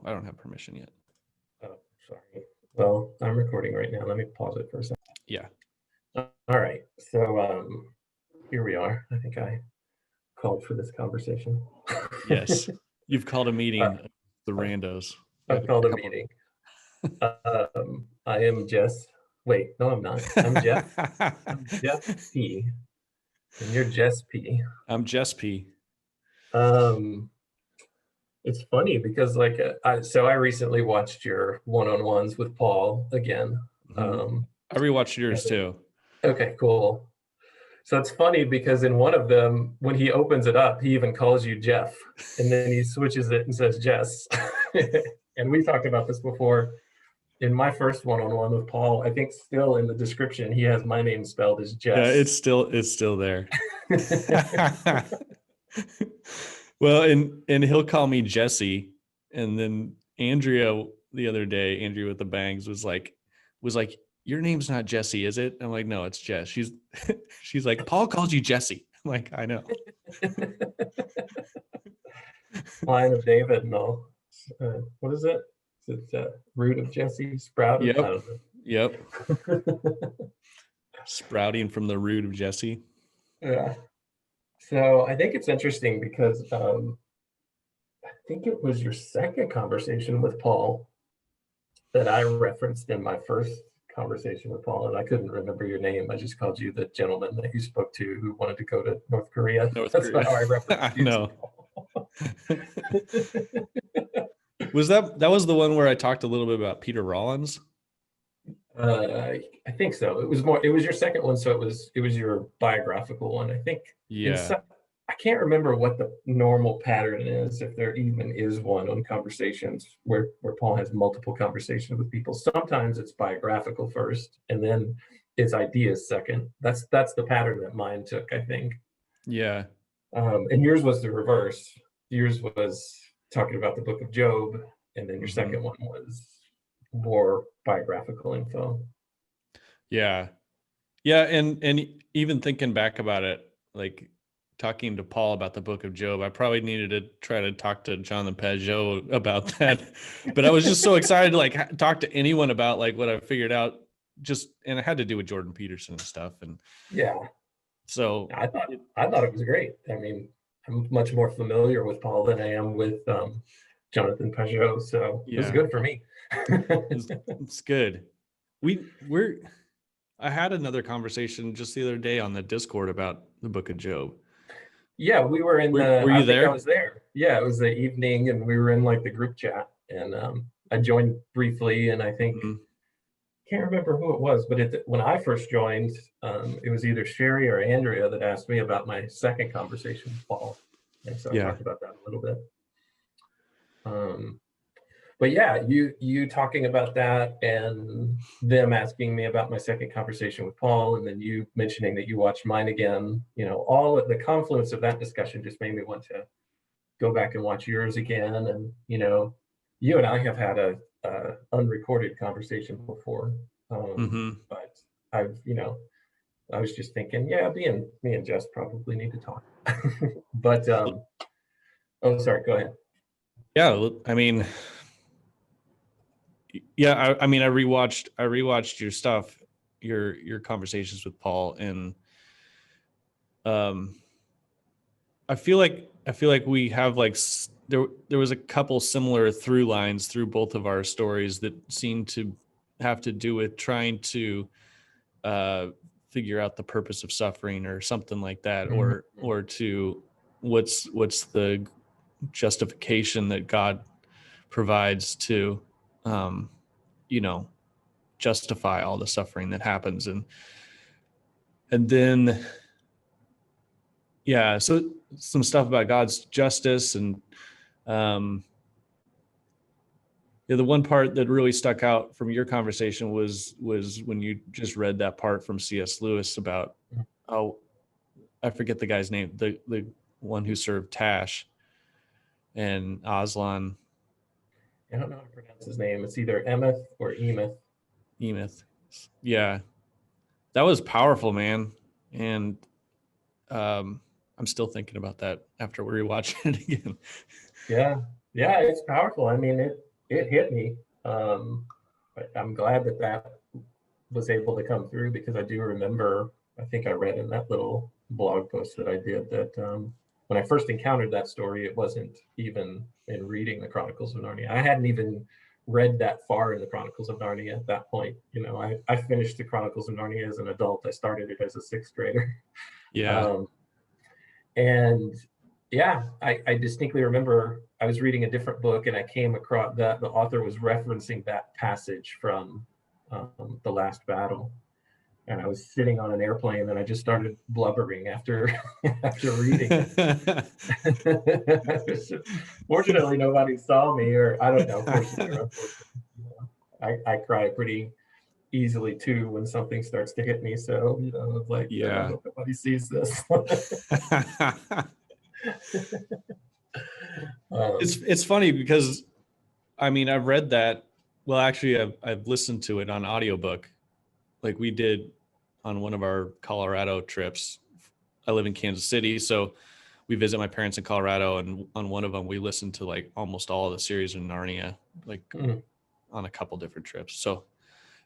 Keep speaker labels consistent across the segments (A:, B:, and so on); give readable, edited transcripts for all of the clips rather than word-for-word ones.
A: I don't have permission yet.
B: Oh, sorry. Well, I'm recording right now. Let me pause it for a second.
A: Yeah.
B: All right. So here we are. I think I called for this conversation.
A: Yes. You've called a meeting, the Randos.
B: I've called a meeting. I am Jess. Wait, no, I'm not. I'm Jeff. I'm Jeff P. And you're Jess P.
A: I'm Jess P.
B: It's funny because I recently watched your one-on-ones with Paul again.
A: I rewatched yours too.
B: Okay, cool. So it's funny because in one of them, when he opens it up, he even calls you Jeff, and then he switches it and says Jess. And we talked about this before. In my first one-on-one with Paul, I think still in the description he has my name spelled as Jess.
A: Yeah, it's still there. Well, and he'll call me Jesse, and then Andrea the other day, Andrea with the bangs was like, your name's not Jesse, is it? I'm like, no, it's Jess. She's like, Paul calls you Jesse. I'm like, I know.
B: Line of David and all. What is it? Is it root of Jesse? Sprout?
A: Yep.
B: I don't know.
A: Yep. Sprouting from the root of Jesse.
B: Yeah. So I think it's interesting because I think it was your second conversation with Paul that I referenced in my first conversation with Paul, and I couldn't remember your name. I just called you the gentleman that you spoke to who wanted to go to North Korea. That's how I referenced you.
A: No. Was that was the one where I talked a little bit about Peter Rollins?
B: I think so. It was your second one, so it was your biographical one, I think.
A: Yeah.
B: I can't remember what the normal pattern is, if there even is one on conversations where Paul has multiple conversations with people. Sometimes it's biographical first, and then it's ideas second. That's the pattern that mine took, I think.
A: Yeah.
B: And yours was the reverse. Yours was talking about the book of Job, and then your second one was more biographical info.
A: Yeah. Yeah, and even thinking back about it, like talking to Paul about the book of Job, I probably needed to try to talk to Jonathan Peugeot about that. But I was just so excited to like talk to anyone about like what I figured out, and it had to do with Jordan Peterson and stuff. And
B: yeah.
A: So
B: I thought it was great. I mean, I'm much more familiar with Paul than I am with Jonathan Peugeot, so it was good for me.
A: It's good. I had another conversation just the other day on the Discord about the book of Job.
B: Yeah, we were in
A: were you there?
B: I was there. Yeah, it was the evening, and we were in like the group chat, and I joined briefly, and I think can't remember who it was, but when I first joined, it was either Sherry or Andrea that asked me about my second conversation with Paul, and so I talked about that a little bit. But yeah, you talking about that, and them asking me about my second conversation with Paul, and then you mentioning that you watched mine again. All of the confluence of that discussion just made me want to go back and watch yours again. And you and I have had a unrecorded conversation before, but I was just thinking, yeah, me and Jess probably need to talk. But oh, sorry, go ahead.
A: Yeah, I mean, yeah, I mean, I rewatched your stuff, your conversations with Paul, and I feel like we have like there was a couple similar through lines through both of our stories that seem to have to do with trying to figure out the purpose of suffering or something like that, or to what's the justification that God provides to justify all the suffering that happens, and then so some stuff about God's justice, and the one part that really stuck out from your conversation was when you just read that part from C.S. Lewis about I forget the guy's name, the one who served Tash and Aslan.
B: I don't know how to pronounce his name. It's either Emeth or Emeth.
A: Emeth. Yeah. That was powerful, man. And I'm still thinking about that after rewatching it again.
B: Yeah, it's powerful. I mean, it hit me. But I'm glad that that was able to come through, because I do remember, I think I read in that little blog post that I did that when I first encountered that story, it wasn't even in reading the Chronicles of Narnia. I hadn't even read that far in the Chronicles of Narnia at that point. You know, I finished the Chronicles of Narnia as an adult. I started it as a sixth grader.
A: Yeah.
B: Um, and yeah, I distinctly remember I was reading a different book and I came across that the author was referencing that passage from The Last Battle. And I was sitting on an airplane and I just started blubbering after after reading it. Fortunately, nobody saw me, or I don't know, fortunately or unfortunately. You know, I cry pretty easily too when something starts to hit me. So, you know, like, I
A: Yeah.
B: hope nobody sees this.
A: It's funny because I mean I've read that. Well, actually, I've listened to it on audiobook, like we did on one of our Colorado trips. I live in Kansas City, so we visit my parents in Colorado, and on one of them we listened to like almost all of the series in Narnia, like on a couple different trips. So,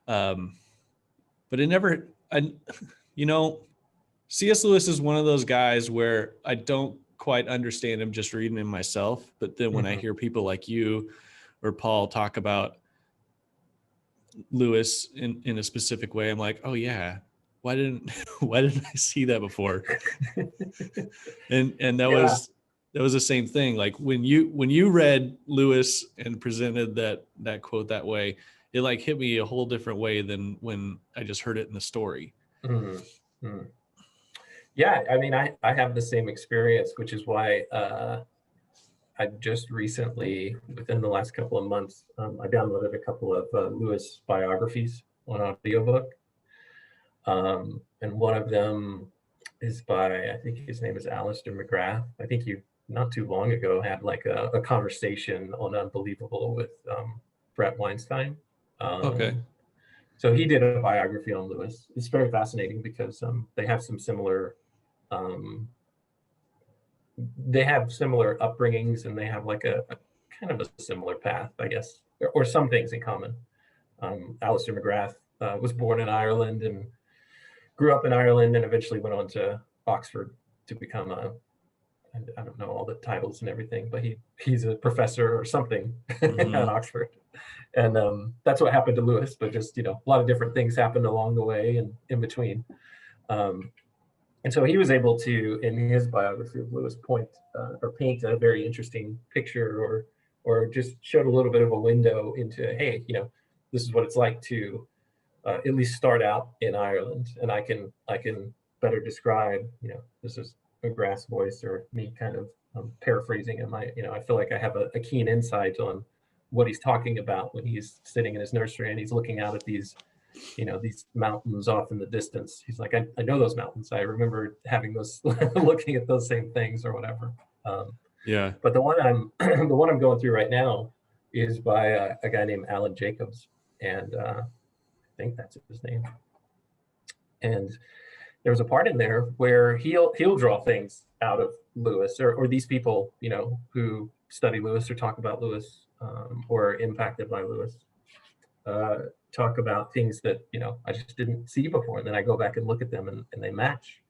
A: but it never, you know, C.S. Lewis is one of those guys where I don't quite understand him just reading him myself. But then when I hear people like you or Paul talk about Lewis in a specific way, I'm like, oh yeah, why didn't I see that before? And that
B: Yeah.
A: was the same thing. Like when you read Lewis and presented that quote that way, it like hit me a whole different way than when I just heard it in the story.
B: Mm-hmm. Yeah, I mean, I have the same experience, which is why I just recently, within the last couple of months, I downloaded a couple of Lewis biographies on audiobook. And one of them is by, I think his name is Alistair McGrath. I think you, not too long ago, had like a conversation on Unbelievable with Brett Weinstein.
A: Okay.
B: So he did a biography on Lewis. It's very fascinating because they have some similar um, they have similar upbringings, and they have like a kind of a similar path, I guess, or some things in common. Alistair McGrath was born in Ireland and grew up in Ireland, and eventually went on to Oxford to become a, I don't know all the titles and everything, but he's a professor or something at Oxford. And that's what happened to Lewis, but just, you know, a lot of different things happened along the way and in between. And so he was able to, in his biography of Lewis, point or paint a very interesting picture, or just showed a little bit of a window into, hey, you know, this is what it's like to at least start out in Ireland, and I can better describe, you know, this is a grass voice or me kind of paraphrasing him. You know, I feel like I have a keen insight on what he's talking about when he's sitting in his nursery and he's looking out at these, you know, these mountains off in the distance. He's like, I know those mountains. I remember having those, looking at those same things or whatever.
A: Yeah.
B: But the one I'm the one I'm going through right now is by a guy named Alan Jacobs, and I think that's his name. And there's a part in there where he'll draw things out of Lewis, or these people, you know, who study Lewis or talk about Lewis, or are impacted by Lewis. Talk about things that, you know, I just didn't see before, and then I go back and look at them, and they match,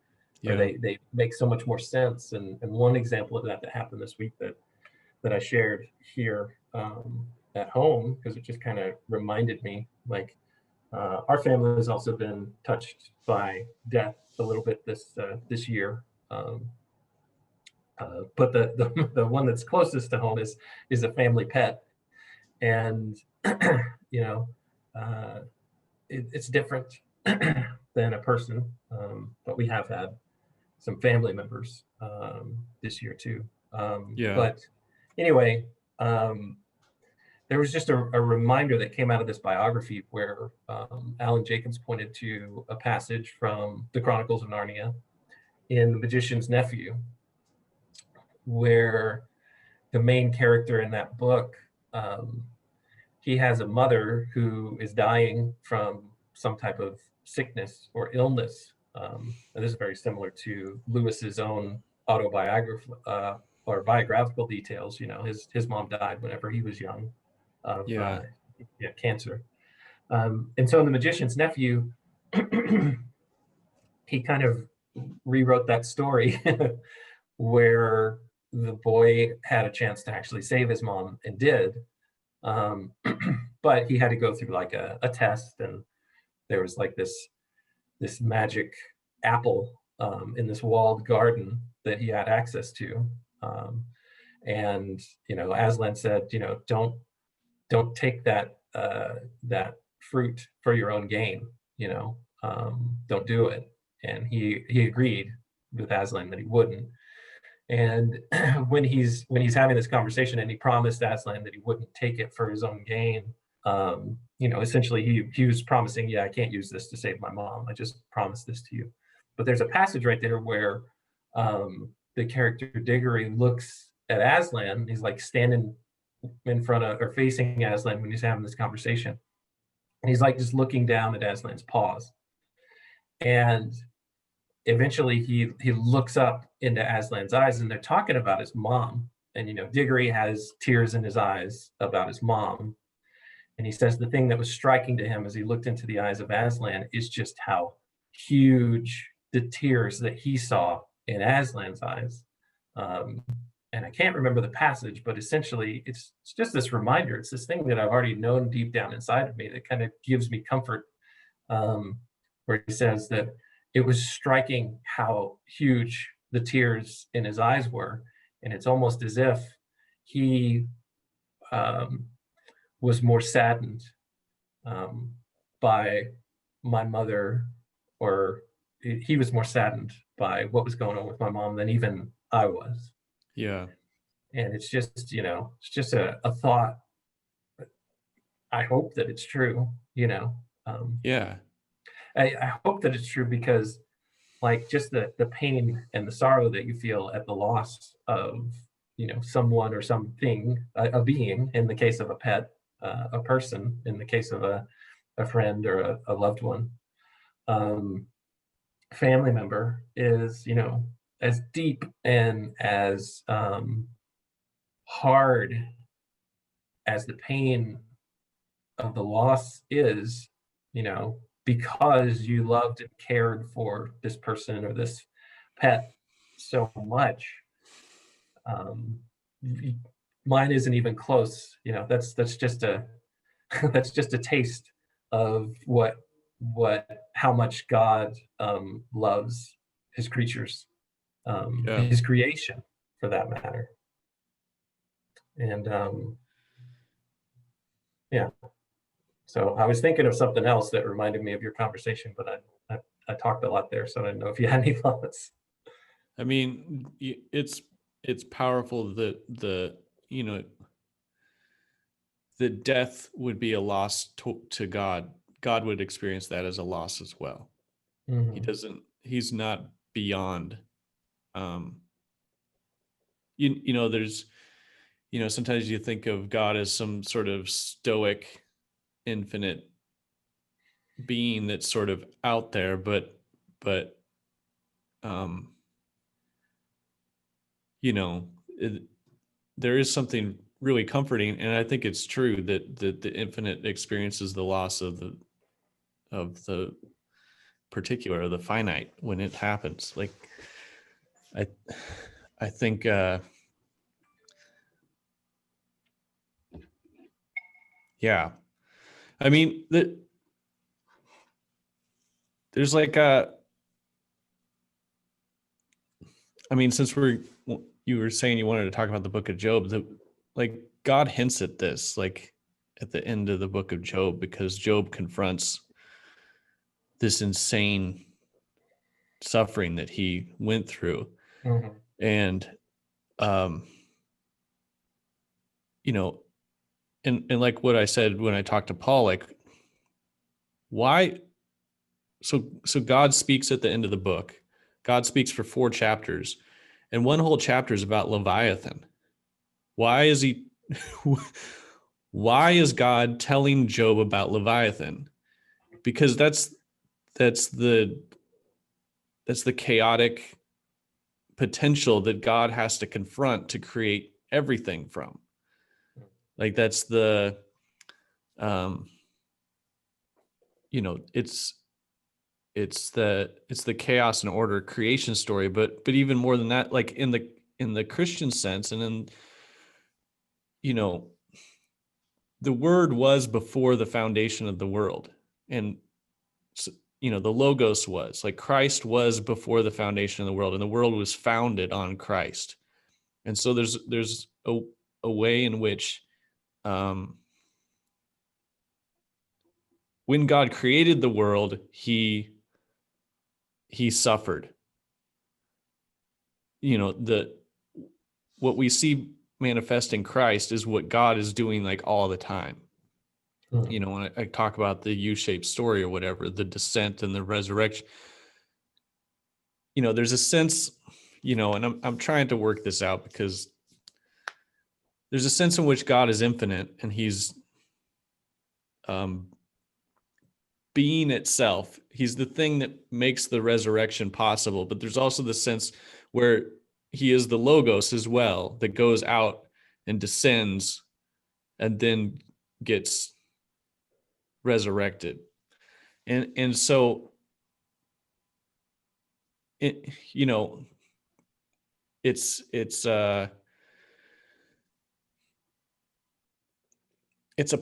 B: or they make so much more sense. And one example of that happened this week that I shared here at home, because it just kind of reminded me, like, our family has also been touched by death a little bit this year. But the one that's closest to home is a family pet, and you know, it's different than a person. But we have had some family members this year too. But anyway, there was just a reminder that came out of this biography where Alan Jacobs pointed to a passage from the Chronicles of Narnia in The Magician's Nephew, where the main character in that book, he has a mother who is dying from some type of sickness or illness. And this is very similar to Lewis's own autobiography or biographical details. You know, his mom died whenever he was young. of
A: Yeah.
B: cancer. And so in The Magician's Nephew, he kind of rewrote that story where the boy had a chance to actually save his mom and did. But he had to go through like a test, and there was like this magic apple in this walled garden that he had access to. And Aslan said, don't take that fruit for your own gain. Don't do it. And he agreed with Aslan that he wouldn't. And when he's having this conversation, and he promised Aslan that he wouldn't take it for his own gain, essentially he was promising, yeah, I can't use this to save my mom. I just promised this to you. But there's a passage right there where the character Diggory looks at Aslan. He's like standing in front of or facing Aslan when he's having this conversation. And he's like just looking down at Aslan's paws. And eventually he looks up into Aslan's eyes, and they're talking about his mom. And Diggory has tears in his eyes about his mom. And he says the thing that was striking to him as he looked into the eyes of Aslan is just how huge the tears that he saw in Aslan's eyes. And I can't remember the passage, but essentially it's just this reminder. It's this thing that I've already known deep down inside of me that kind of gives me comfort, where he says that it was striking how huge the tears in his eyes were. And it's almost as if he was more saddened by my mother, or he was more saddened by what was going on with my mom than even I was.
A: Yeah.
B: And it's just, a thought. I hope that it's true,
A: Yeah.
B: I hope that it's true, because like just the pain and the sorrow that you feel at the loss of, someone or something, a being, in the case of a pet, a person, in the case of a friend or a loved one, family member, is, as deep and as hard as the pain of the loss is, because you loved and cared for this person or this pet so much. Mine isn't even close. That's just a that's just a taste of how much God loves his creatures,
A: Yeah.
B: his creation, for that matter. And yeah, so I was thinking of something else that reminded me of your conversation, but I talked a lot there, so I didn't know if you had any thoughts.
A: I mean, it's powerful that the death would be a loss to God. God would experience that as a loss as well.
B: Mm-hmm.
A: He's not beyond. There's, sometimes you think of God as some sort of stoic, infinite being that's sort of out there, but um, there is something really comforting, and I think it's true that the infinite experiences the loss of the particular, or the finite, when it happens. Like I think yeah, I mean there's like since you were saying you wanted to talk about the book of Job, like God hints at this, like at the end of the book of Job, because Job confronts this insane suffering that he went through.
B: Mm-hmm.
A: And and like what I said when I talked to Paul, like why so God speaks at the end of the book. God speaks for 4 chapters, and one whole chapter is about Leviathan. Why is why is God telling Job about Leviathan? Because that's the chaotic potential that God has to confront to create everything from. Like that's the um, you know, it's the chaos and order creation story, but even more than that, like in the Christian sense, and in, you know, the word was before the foundation of the world, and you know, the logos was like Christ was before the foundation of the world, and the world was founded on Christ. And so there's a way in which when God created the world, he suffered. You know, what we see manifest in Christ is what God is doing like all the time. You know, when I talk about the U-shaped story or whatever, the descent and the resurrection, you know, there's a sense, you know, and I'm trying to work this out, because there's a sense in which God is infinite and he's being itself. He's the thing that makes the resurrection possible. But there's also the sense where he is the logos as well, that goes out and descends and then gets resurrected. And so it, you know, it's a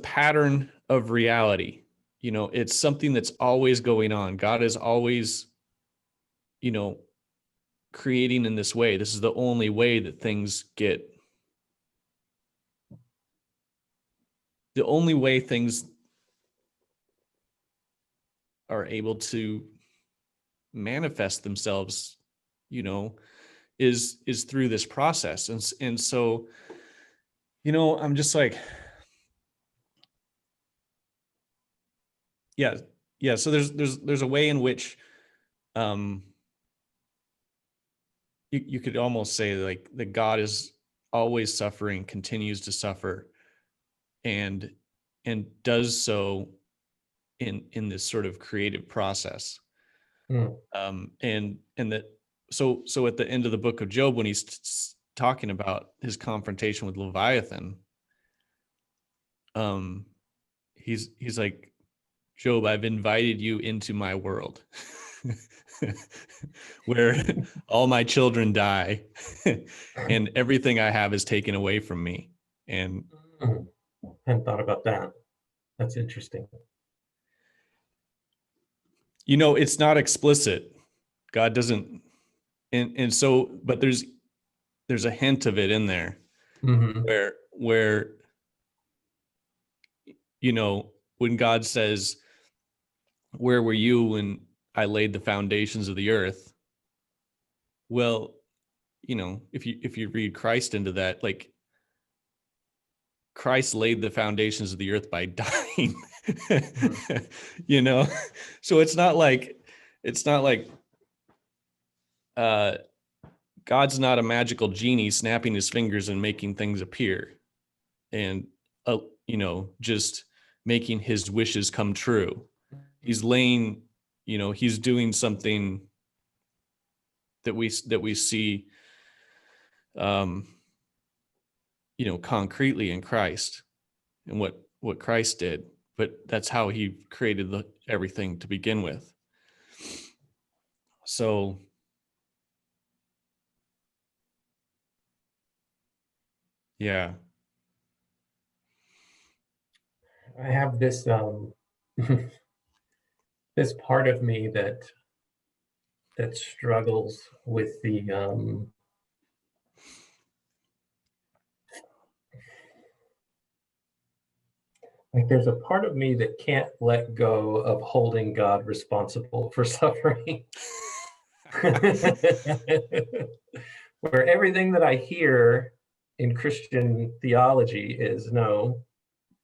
A: pattern of reality. You know, it's something that's always going on. God is always, you know, creating in this way. This is the only way that things get, the only way things are able to manifest themselves, you know, is through this process. And so, you know, I'm just like, yeah. So there's a way in which you could almost say like that God is always suffering, continues to suffer, and does so in this sort of creative process. And that, so at the end of the book of Job, when he's talking about his confrontation with Leviathan, he's like, Job, I've invited you into my world where all my children die and everything I have is taken away from me. And
B: I hadn't thought about that. That's interesting.
A: you know, it's not explicit. God doesn't, and so, but there's a hint of it in there, where you know, when God says, where were you when I laid the foundations of the earth? Well, you know, if you read Christ into that, like Christ laid the foundations of the earth by dying. You know, so it's not like God's not a magical genie snapping his fingers and making things appear, and you know, just making his wishes come true. He's laying, you know, he's doing something that we see, you know, concretely in Christ and what Christ did. But that's how he created everything to begin with. So yeah.
B: I have this this part of me that struggles with the like there's a part of me that can't let go of holding God responsible for suffering. Where everything that I hear in Christian theology is, no,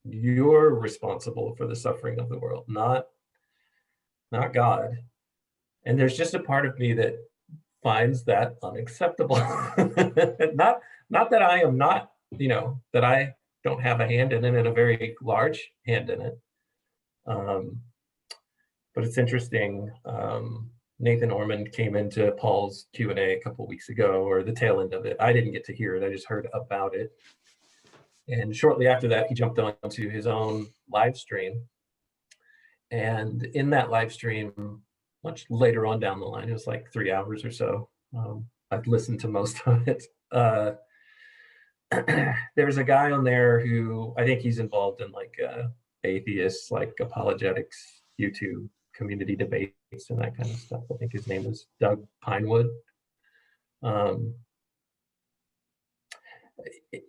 B: you're responsible for the suffering of the world, not God. And there's just a part of me that finds that unacceptable. Not that I am not, you know, that I don't have a hand in it, and a very large hand in it. But it's interesting. Nathan Ormond came into Paul's Q&A a couple weeks ago, or the tail end of it. I didn't get to hear it. I just heard about it. And shortly after that, he jumped onto his own live stream. And in that live stream, much later on down the line, it was like 3 hours or so. I've listened to most of it. There's a guy on there who I think he's involved in like atheists, like apologetics, YouTube community debates and that kind of stuff. I think his name is Doug Pinewood.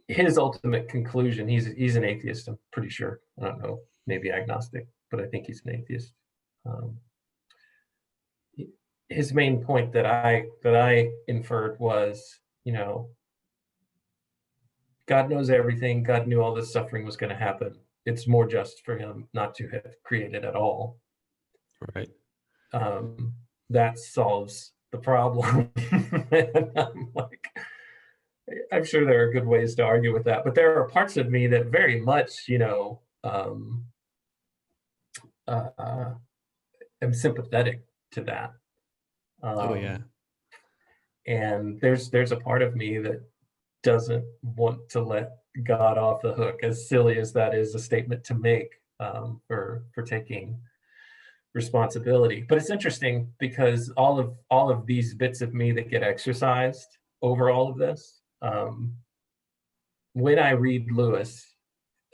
B: His ultimate conclusion, he's an atheist, I'm pretty sure. I don't know, maybe agnostic, but I think he's an atheist. His main point that I inferred was, you know, God knows everything. God knew all this suffering was going to happen. It's more just for him not to have created at all.
A: Right.
B: That solves the problem. And I'm like, I'm sure there are good ways to argue with that, but there are parts of me that very much, you know, am sympathetic to that.
A: Oh yeah.
B: And there's a part of me that doesn't want to let God off the hook, as silly as that is a statement to make, for taking responsibility. But it's interesting because all of these bits of me that get exercised over all of this, when I read Lewis,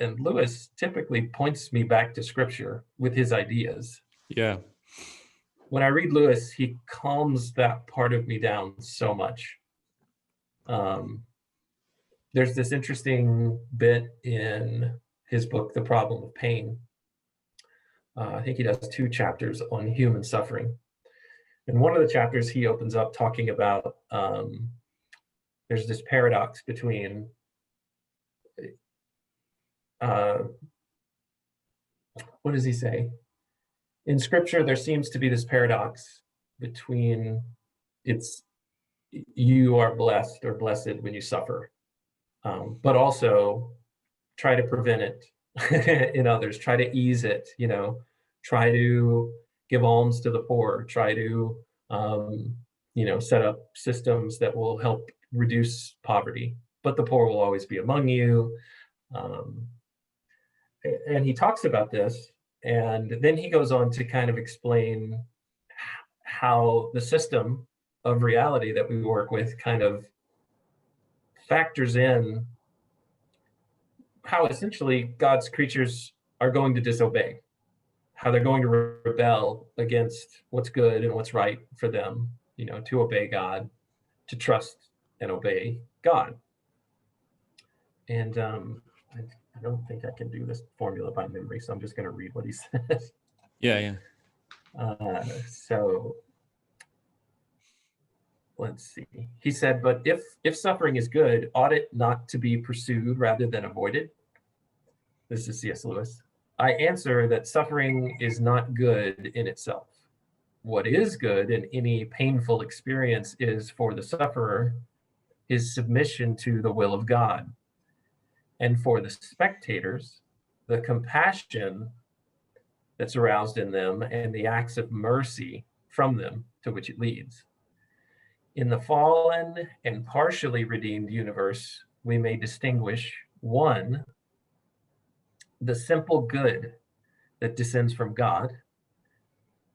B: and Lewis typically points me back to scripture with his ideas.
A: Yeah.
B: When I read Lewis, he calms that part of me down so much. There's this interesting bit in his book, The Problem of Pain. I think he does 2 chapters on human suffering. And one of the chapters he opens up talking about, there's this paradox between what does he say? In scripture, there seems to be this paradox between you are blessed or blessed when you suffer, but also try to prevent it in others, try to ease it, you know, try to give alms to the poor, try to, you know, set up systems that will help reduce poverty, but the poor will always be among you. And he talks about this, and then he goes on to kind of explain how the system of reality that we work with kind of factors in how essentially God's creatures are going to disobey, how they're going to rebel against what's good and what's right for them, you know, to obey God, to trust and obey God. And I don't think I can do this formula by memory, so I'm just going to read what he says.
A: Yeah.
B: So let's see. He said, but if suffering is good, ought it not to be pursued rather than avoided? This is C.S. Lewis. I answer that suffering is not good in itself. What is good in any painful experience is for the sufferer his submission to the will of God, and for the spectators, the compassion that's aroused in them and the acts of mercy from them to which it leads. In the fallen and partially redeemed universe, we may distinguish 1, the simple good that descends from God;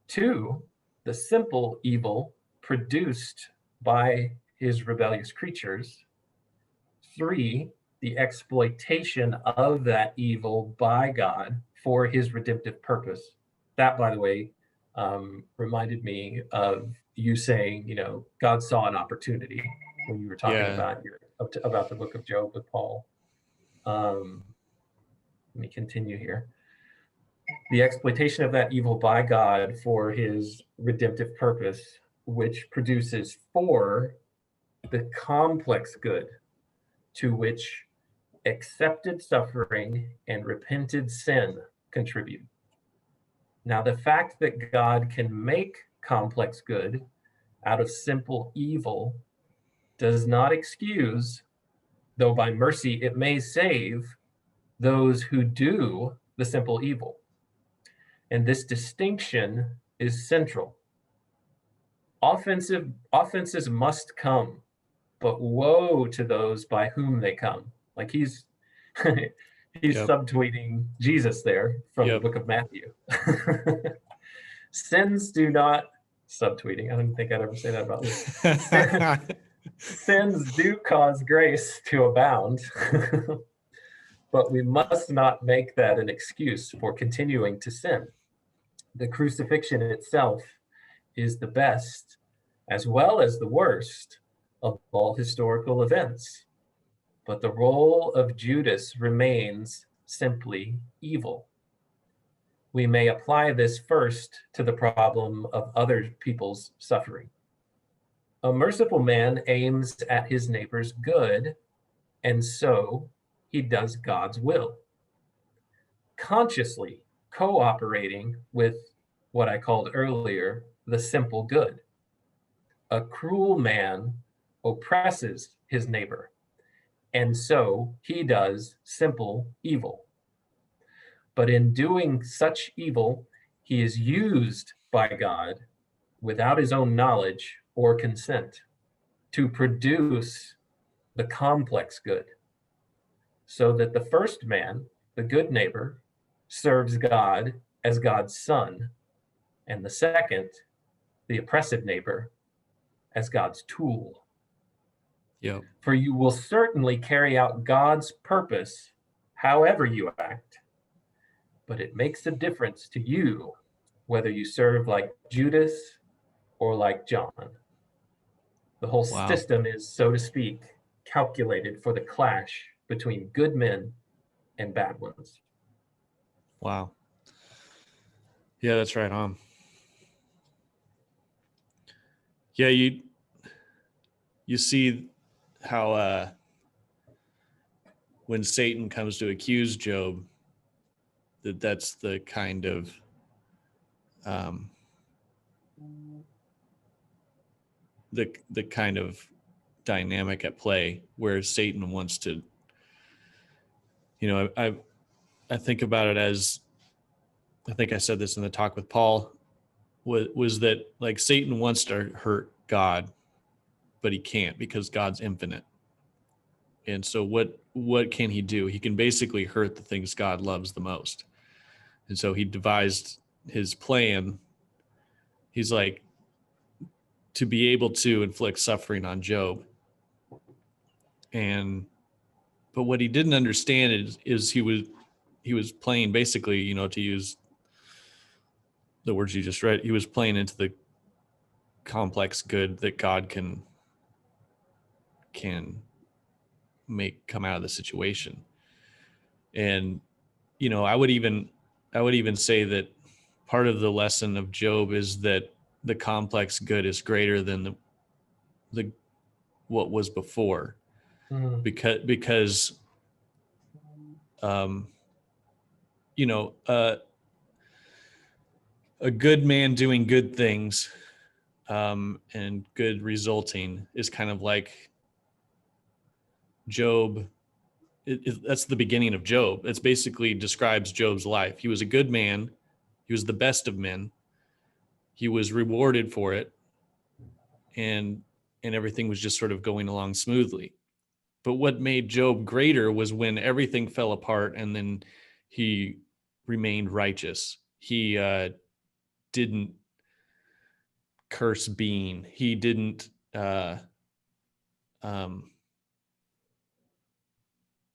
B: 2, the simple evil produced by his rebellious creatures; 3, the exploitation of that evil by God for his redemptive purpose. That, by the way, reminded me of you saying, you know, God saw an opportunity when you were talking about the book of Job with Paul. Let me continue here. The exploitation of that evil by God for his redemptive purpose, which produces 4, the complex good to which accepted suffering and repented sin contribute. Now, the fact that God can make complex good out of simple evil does not excuse, though by mercy it may save, those who do the simple evil. And this distinction is central. Offenses must come, but woe to those by whom they come. Like he's He's
A: Yep.
B: subtweeting Jesus there from the
A: Yep.
B: book of Matthew. Sins do not, subtweeting, I don't think I'd ever say that about Luke. Sins do cause grace to abound, but we must not make that an excuse for continuing to sin. The crucifixion itself is the best as well as the worst of all historical events. But the role of Judas remains simply evil. We may apply this first to the problem of other people's suffering. A merciful man aims at his neighbor's good, and so he does God's will, consciously cooperating with what I called earlier the simple good. A cruel man oppresses his neighbor, and so he does simple evil. But in doing such evil, he is used by God without his own knowledge or consent to produce the complex good, so that the first man, the good neighbor, serves God as God's son, and the second, the oppressive neighbor, as God's tool.
A: Yep.
B: For you will certainly carry out God's purpose however you act, but it makes a difference to you whether you serve like Judas or like John. The whole
A: Wow.
B: system is, so to speak, calculated for the clash between good men and bad ones.
A: Wow. Yeah, that's right on. Yeah, you see how when Satan comes to accuse Job, that's the kind of the kind of dynamic at play where Satan wants to, I think about it as, I think I said this in the talk with Paul, was that like Satan wants to hurt God, but he can't because God's infinite. And so what can he do? He can basically hurt the things God loves the most. And so he devised his plan. He's like, to be able to inflict suffering on Job. But what he didn't understand is he was playing basically, to use the words you just read, he was playing into the complex good that God can make come out of the situation. And I would even say that part of the lesson of Job is that the complex good is greater than the what was before, because a good man doing good things and good resulting is kind of like Job. That's the beginning of Job. It's basically describes Job's life. He was a good man. He was the best of men. He was rewarded for it, and everything was just sort of going along smoothly. But what made Job greater was when everything fell apart and then he remained righteous. He didn't curse being. He didn't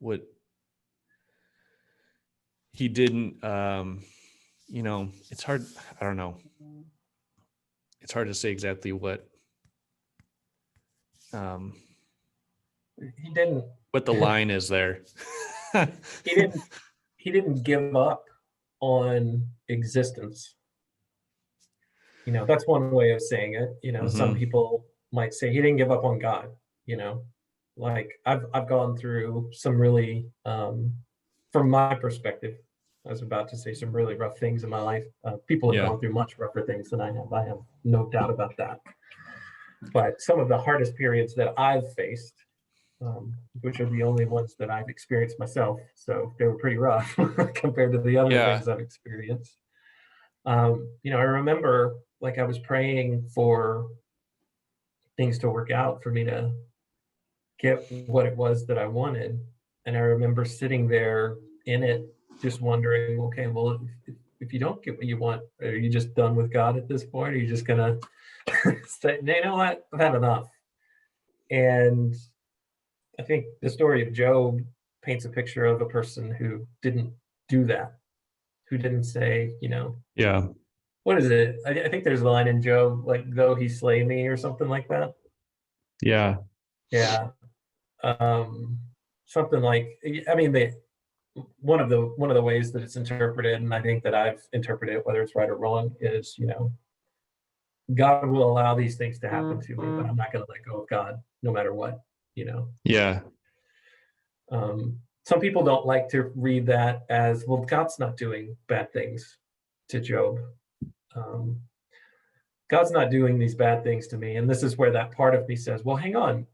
A: what he didn't it's hard, I don't know, it's hard to say exactly what
B: He didn't
A: what the line is there.
B: he didn't give up on existence. That's one way of saying it. Some people might say he didn't give up on God. Like I've gone through some really from my perspective, I was about to say some really rough things in my life. People have gone through much rougher things than I have. I have no doubt about that. But some of the hardest periods that I've faced, which are the only ones that I've experienced myself, so they were pretty rough compared to the other things I've experienced. I remember like I was praying for things to work out for me to get what it was that I wanted. And I remember sitting there in it, just wondering, okay, well, if you don't get what you want, are you just done with God at this point? Are you just gonna say, you know what, I've had enough? And I think the story of Job paints a picture of a person who didn't do that, who didn't say,
A: Yeah.
B: what is it? I think there's a line in Job, like, though he slay me or something like that.
A: Yeah.
B: Yeah. Something like, I mean, one of the ways that it's interpreted, and I think that I've interpreted it, whether it's right or wrong, is, God will allow these things to happen to me, but I'm not going to let go of God no matter what,
A: Yeah.
B: Some people don't like to read that as, well, God's not doing bad things to Job. God's not doing these bad things to me. And this is where that part of me says, well, hang on.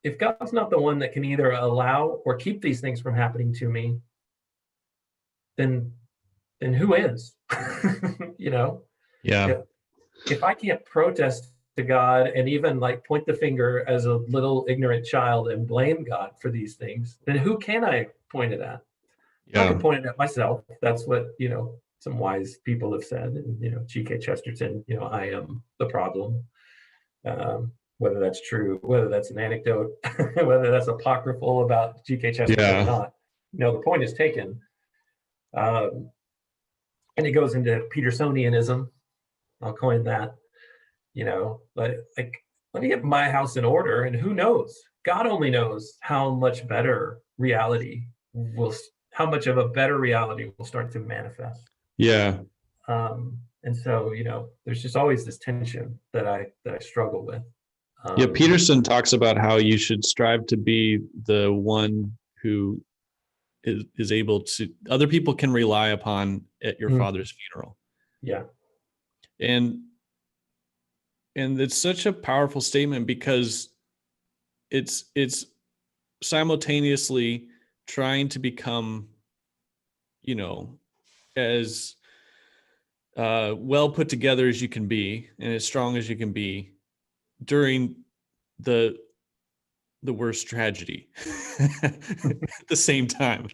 B: If God's not the one that can either allow or keep these things from happening to me, then who is?
A: Yeah.
B: If I can't protest to God and even like point the finger as a little ignorant child and blame God for these things, then who can I point it at? I can point it at myself. That's what, some wise people have said. And, G.K. Chesterton, I am the problem. Whether that's true, whether that's an anecdote, whether that's apocryphal about G.K. Chesterton or not, the point is taken. And it goes into Petersonianism. I'll coin that. Like, let me get my house in order, and who knows? God only knows how much of a better reality will start to manifest.
A: Yeah.
B: And so, there's just always this tension that I struggle with.
A: Peterson talks about how you should strive to be the one who is able to, other people can rely upon at your father's funeral.
B: Yeah.
A: And it's such a powerful statement because it's simultaneously trying to become, as well put together as you can be and as strong as you can be during the worst tragedy at the same time.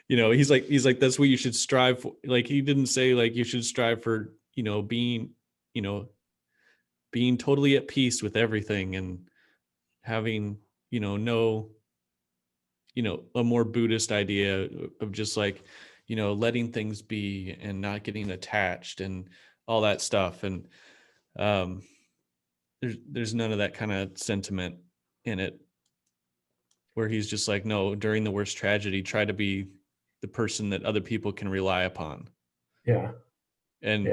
A: He's like that's what you should strive for. Like, he didn't say like you should strive for being totally at peace with everything and having no a more Buddhist idea of just like letting things be and not getting attached and all that stuff. And there's none of that kind of sentiment in it, where he's just like, no, during the worst tragedy, try to be the person that other people can rely upon.
B: Yeah.
A: And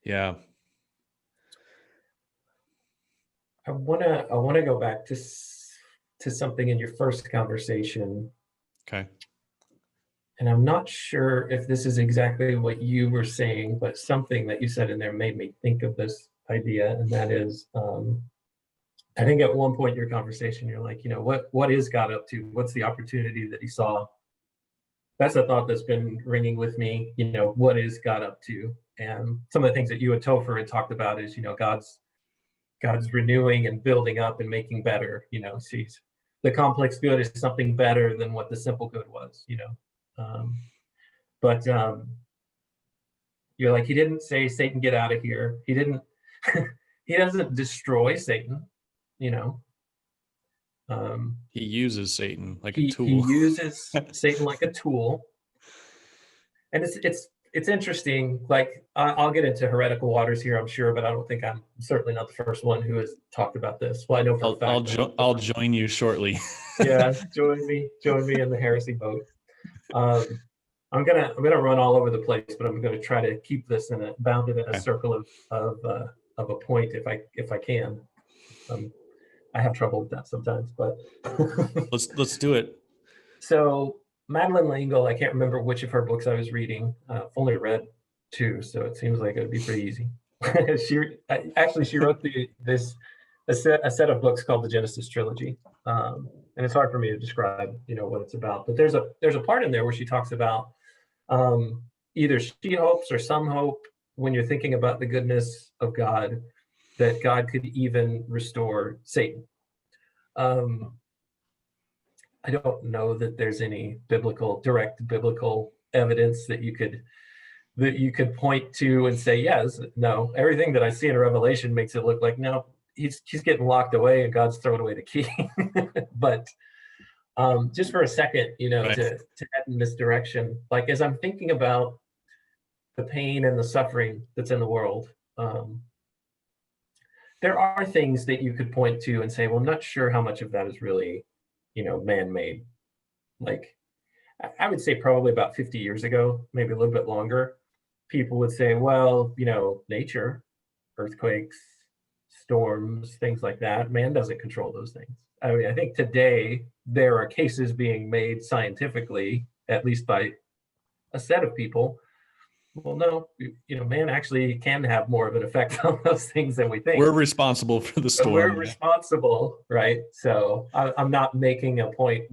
A: yeah.
B: I wanna go back to something in your first conversation.
A: Okay.
B: And I'm not sure if this is exactly what you were saying, but something that you said in there made me think of this idea. And that is, I think at one point in your conversation, you're like, what is God up to? What's the opportunity that he saw? That's a thought that's been ringing with me. What is God up to? And some of the things that you and Topher had talked about is, God's renewing and building up and making better. Sees the complex good is something better than what the simple good was. But you're like, he didn't say, Satan, get out of here. He didn't. He doesn't destroy Satan.
A: He uses Satan like
B: a
A: tool.
B: He uses Satan like a tool, and it's interesting. Like, I'll get into heretical waters here, I'm sure, but I don't think I'm certainly not the first one who has talked about this. Well, I know for a fact.
A: I'll join you shortly.
B: Yeah, join me in the heresy boat. I'm gonna run all over the place, but I'm gonna try to keep this bounded in a circle of a point if I can. I have trouble with that sometimes, but
A: let's do it.
B: So Madeleine L'Engle, I can't remember which of her books I was reading. I've only read 2, so it seems like it would be pretty easy. she wrote a set of books called the Genesis Trilogy, and it's hard for me to describe what it's about. But there's a part in there where she talks about either she hopes or some hope when you're thinking about the goodness of God. that God could even restore Satan. I don't know that there's any direct biblical evidence that you could point to and say, yes, no, everything that I see in Revelation makes it look like, no, he's getting locked away and God's throwing away the key. But just for a second,
A: Right.
B: to head in this direction, like as I'm thinking about the pain and the suffering that's in the world, there are things that you could point to and say, well, I'm not sure how much of that is really, man-made. Like, I would say probably about 50 years ago, maybe a little bit longer, people would say, well, nature, earthquakes, storms, things like that, man doesn't control those things. I mean, I think today there are cases being made scientifically, at least by a set of people. Well, no, man actually can have more of an effect on those things than we think.
A: We're responsible for the storm.
B: We're responsible, right? So I'm not making a point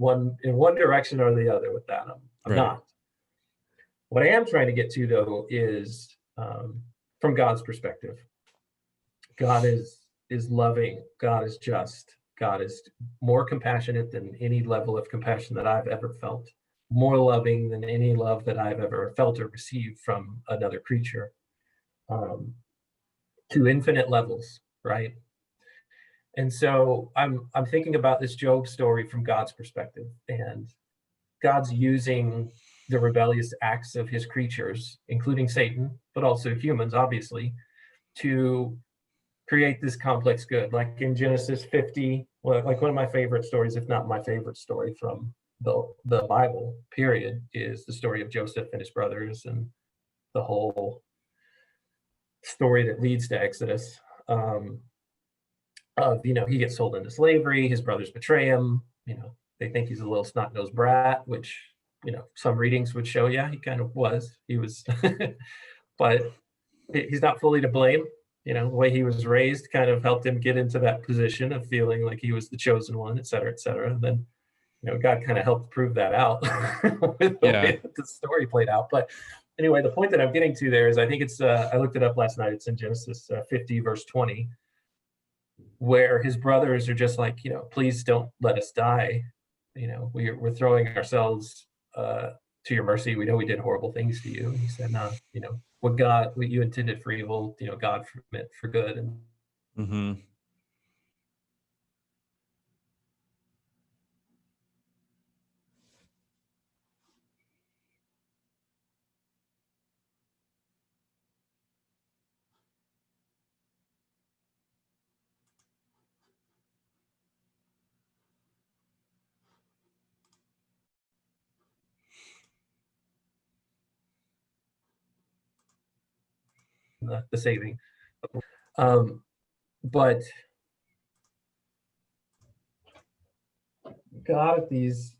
B: in one direction or the other with that. I'm
A: Right.
B: not. What I am trying to get to, though, is from God's perspective. God is loving. God is just. God is more compassionate than any level of compassion that I've ever felt. More loving than any love that I've ever felt or received from another creature. To infinite levels, right? And so I'm thinking about this Job story from God's perspective, and God's using the rebellious acts of his creatures, including Satan, but also humans, obviously, to create this complex good. Like in Genesis 50, like one of my favorite stories, if not my favorite story from the Bible, period, is the story of Joseph and his brothers and the whole story that leads to Exodus. He gets sold into slavery, his brothers betray him, they think he's a little snot-nosed brat, which, some readings would show, yeah, he kind of was. He was, but he's not fully to blame. The way he was raised kind of helped him get into that position of feeling like he was the chosen one, et cetera, et cetera. And then, God kind of helped prove that out with the way that the story played out. But anyway, the point that I'm getting to there is, I think it's, I looked it up last night. It's in Genesis 50, verse 20, where his brothers are just like, please don't let us die. We're throwing ourselves to your mercy. We know we did horrible things to you. And he said, no, what you intended for evil, God meant for good. And
A: Mm-hmm.
B: the saving. But God at these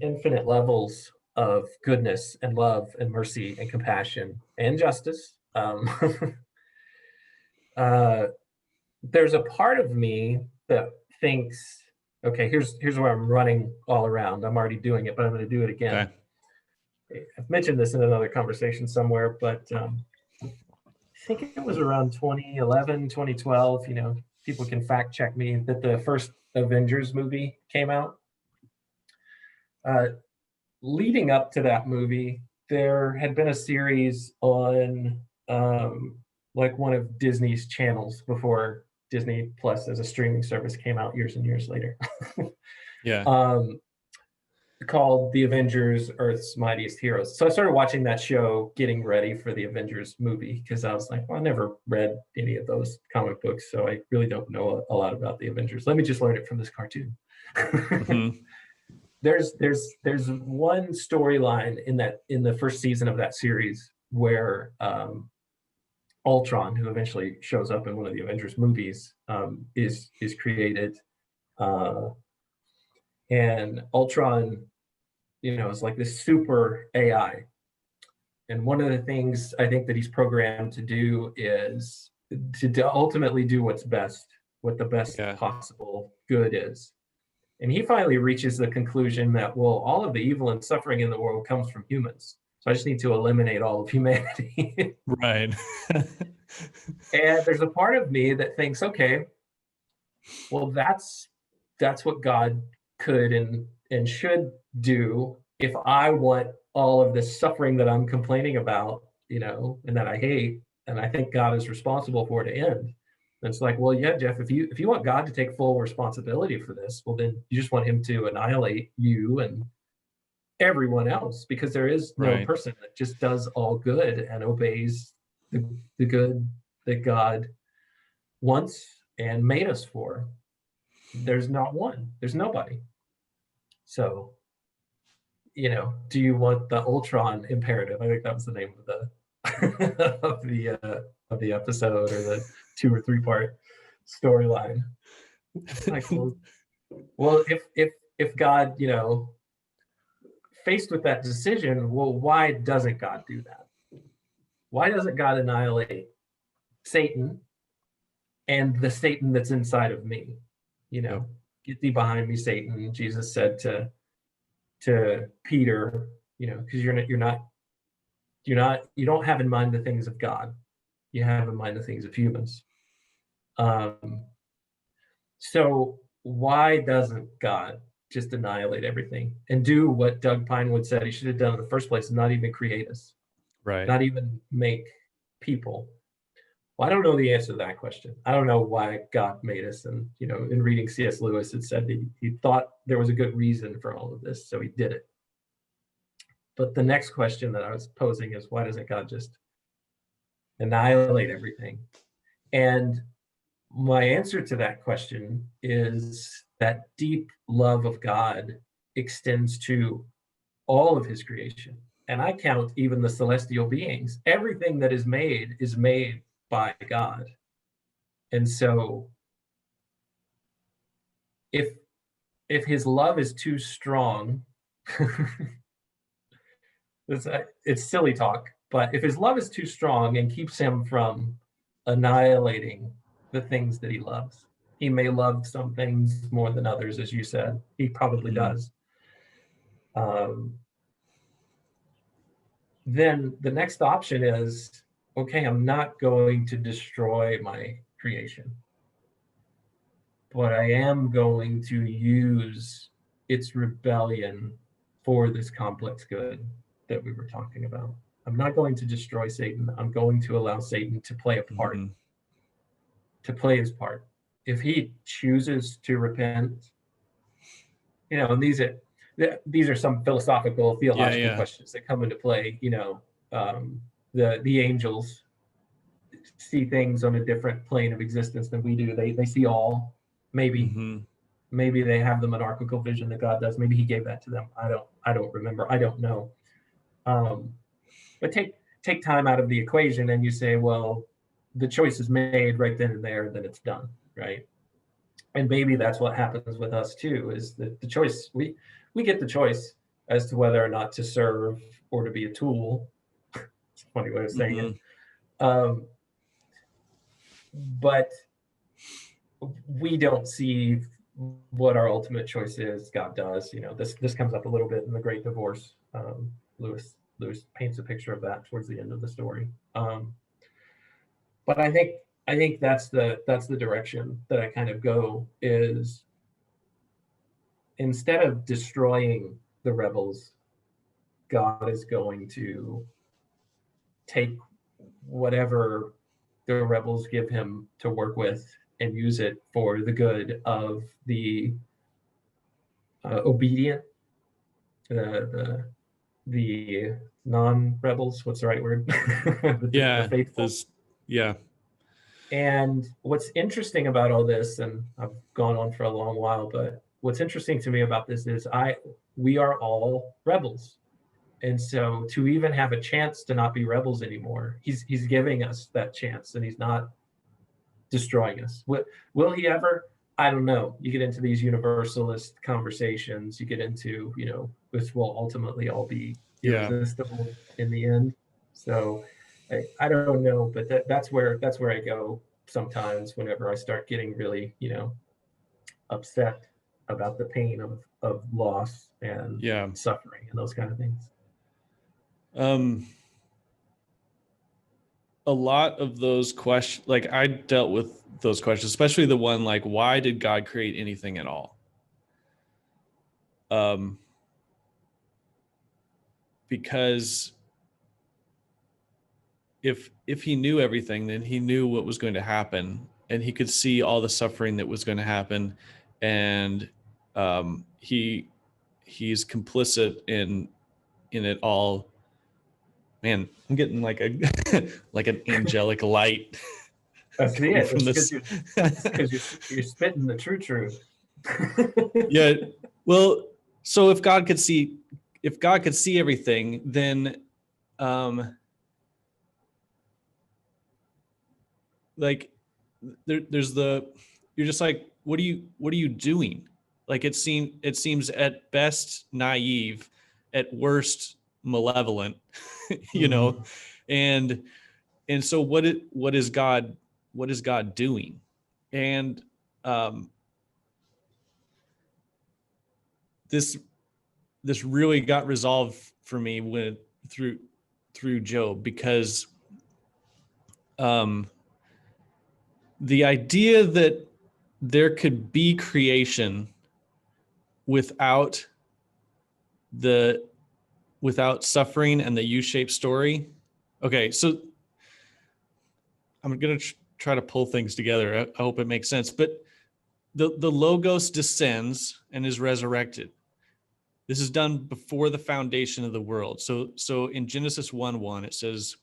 B: infinite levels of goodness and love and mercy and compassion and justice, there's a part of me that thinks, okay, here's where I'm running all around. I'm already doing it, but I'm going to do it again. Okay. I've mentioned this in another conversation somewhere, but I think it was around 2011, 2012, people can fact check me, that the first Avengers movie came out. Leading up to that movie, there had been a series on like one of Disney's channels before Disney Plus as a streaming service came out years and years later. Called The Avengers, Earth's Mightiest Heroes. So I started watching that show getting ready for the Avengers movie, because I was like, well, I never read any of those comic books, so I really don't know a lot about the Avengers. Let me just learn it from this cartoon. Mm-hmm. There's one storyline in the first season of that series where Ultron, who eventually shows up in one of the Avengers movies, is created, and Ultron, is like this super AI. And one of the things I think that he's programmed to do is to ultimately do what's best, what the best possible good is. And he finally reaches the conclusion that, well, all of the evil and suffering in the world comes from humans. So I just need to eliminate all of humanity.
A: Right.
B: And there's a part of me that thinks, okay, well, that's what God could and should do if I want all of this suffering that I'm complaining about, and that I hate, and I think God is responsible for it to end. And it's like, well, yeah, Jeff, if you want God to take full responsibility for this, well, then you just want him to annihilate you and everyone else, because there is no
A: Right.
B: person that just does all good and obeys the good that God wants and made us for. There's not one. There's nobody. So, do you want the Ultron imperative? I think that was the name of the of the episode, or the 2 or 3 part storyline. It's like, well, if God, faced with that decision, well, why doesn't God do that? Why doesn't God annihilate Satan and the Satan that's inside of me?
A: Yep.
B: Get thee behind me, Satan. Jesus said to Peter, because you don't have in mind the things of God. You have in mind the things of humans. So why doesn't God just annihilate everything and do what Doug Pinewood said he should have done in the first place, not even create us,
A: Right.
B: not even make people? Well, I don't know the answer to that question. I don't know why God made us. And, in reading C.S. Lewis, it said he thought there was a good reason for all of this, so he did it. But the next question that I was posing is, why doesn't God just annihilate everything? And my answer to that question is that deep love of God extends to all of his creation. And I count even the celestial beings. Everything that is made by God. And so if his love is too strong, it's silly talk, but if his love is too strong and keeps him from annihilating the things that he loves, he may love some things more than others, as you said. He probably does. Then the next option is, okay, I'm not going to destroy my creation, but I am going to use its rebellion for this complex good that we were talking about. I'm not going to destroy Satan. I'm going to allow Satan to play a part, to play his part. If he chooses to repent, and these are some philosophical, theological questions that come into play. The angels see things on a different plane of existence than we do. They see all. Maybe they have the monarchical vision that God does. Maybe he gave that to them. I don't remember. I don't know. But take time out of the equation and you say, well, the choice is made right then and there, then it's done, right? And maybe that's what happens with us too, is that the choice, we get the choice as to whether or not to serve or to be a tool. It's a funny way of saying it. But we don't see what our ultimate choice is. God does. This comes up a little bit in The Great Divorce. Lewis paints a picture of that towards the end of the story. But I think that's the direction that I kind of go, is instead of destroying the rebels, God is going to take whatever the rebels give him to work with and use it for the good of the obedient, the non-rebels. What's the right word? The faithful.
A: Yeah.
B: And what's interesting about all this, and I've gone on for a long while, but what's interesting to me about this is we are all rebels. And so to even have a chance to not be rebels anymore, he's giving us that chance, and he's not destroying us. Will he ever? I don't know. You get into these universalist conversations, you get into, this will ultimately all be irresistible in the end. So I don't know, but that's where I go sometimes whenever I start getting really, upset about the pain of loss and suffering and those kind of things.
A: a lot of those questions, like I dealt with those questions, especially the one like, why did God create anything at all? Because if he knew everything, then he knew what was going to happen, and he could see all the suffering that was going to happen, and he's complicit in it all. Man, I'm getting like a like an angelic light.
B: I see
A: coming
B: it.
A: from
B: It's
A: this.
B: because you're spitting the truth.
A: Yeah. Well, so if God could see everything, then like there's you're just like, what are you doing? Like it seems at best naive, at worst malevolent, you know. And so what is God doing? And this really got resolved for me through Job, because the idea that there could be creation without suffering and the U-shaped story. Okay, so I'm going to try to pull things together. I hope it makes sense. But the Logos descends and is resurrected. This is done before the foundation of the world. So in Genesis 1:1, it says,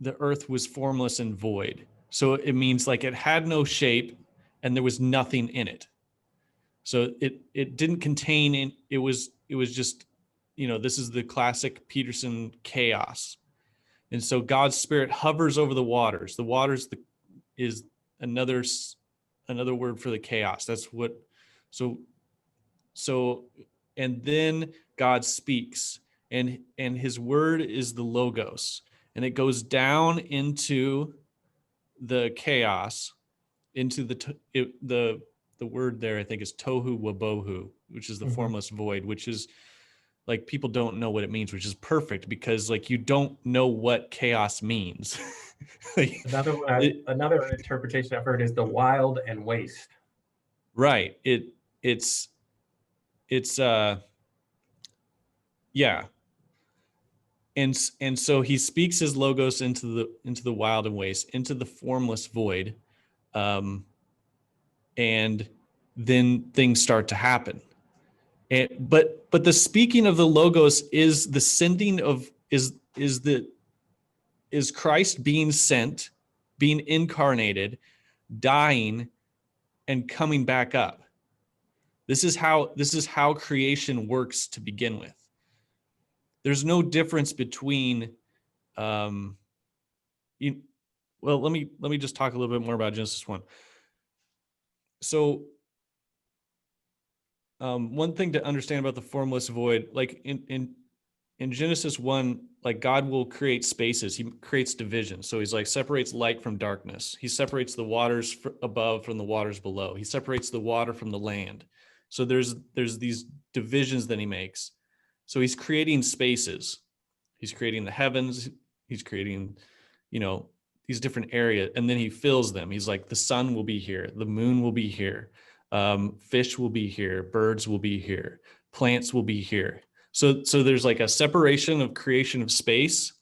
A: the earth was formless and void. So it means like it had no shape and there was nothing in it. So it didn't contain it was just, this is the classic Peterson chaos. And so God's spirit hovers over the waters. The waters is another word for the chaos. That's what so and then God speaks, and his word is the Logos, and it goes down into the chaos, into the word there I think is tohu wabohu, which is the formless void, which is like, people don't know what it means, which is perfect, because like you don't know what chaos means. Like,
B: Another interpretation I've heard is the wild and waste.
A: right. It's yeah. And so he speaks his Logos into the wild and waste, into the formless void, and then things start to happen. But the speaking of the Logos is the sending of is Christ being sent, being incarnated, dying, and coming back up. This is how creation works to begin with. There's no difference between well, let me just talk a little bit more about Genesis 1. So one thing to understand about the formless void, like in Genesis 1, like God will create spaces. He creates division. So he's like separates light from darkness. He separates the waters above from the waters below. He separates the water from the land. So there's these divisions that he makes. So he's creating spaces. He's creating the heavens. He's creating, these different areas, and then he fills them. He's like, the sun will be here, the moon will be here, fish will be here, birds will be here, plants will be here. So there's like a separation of creation of space,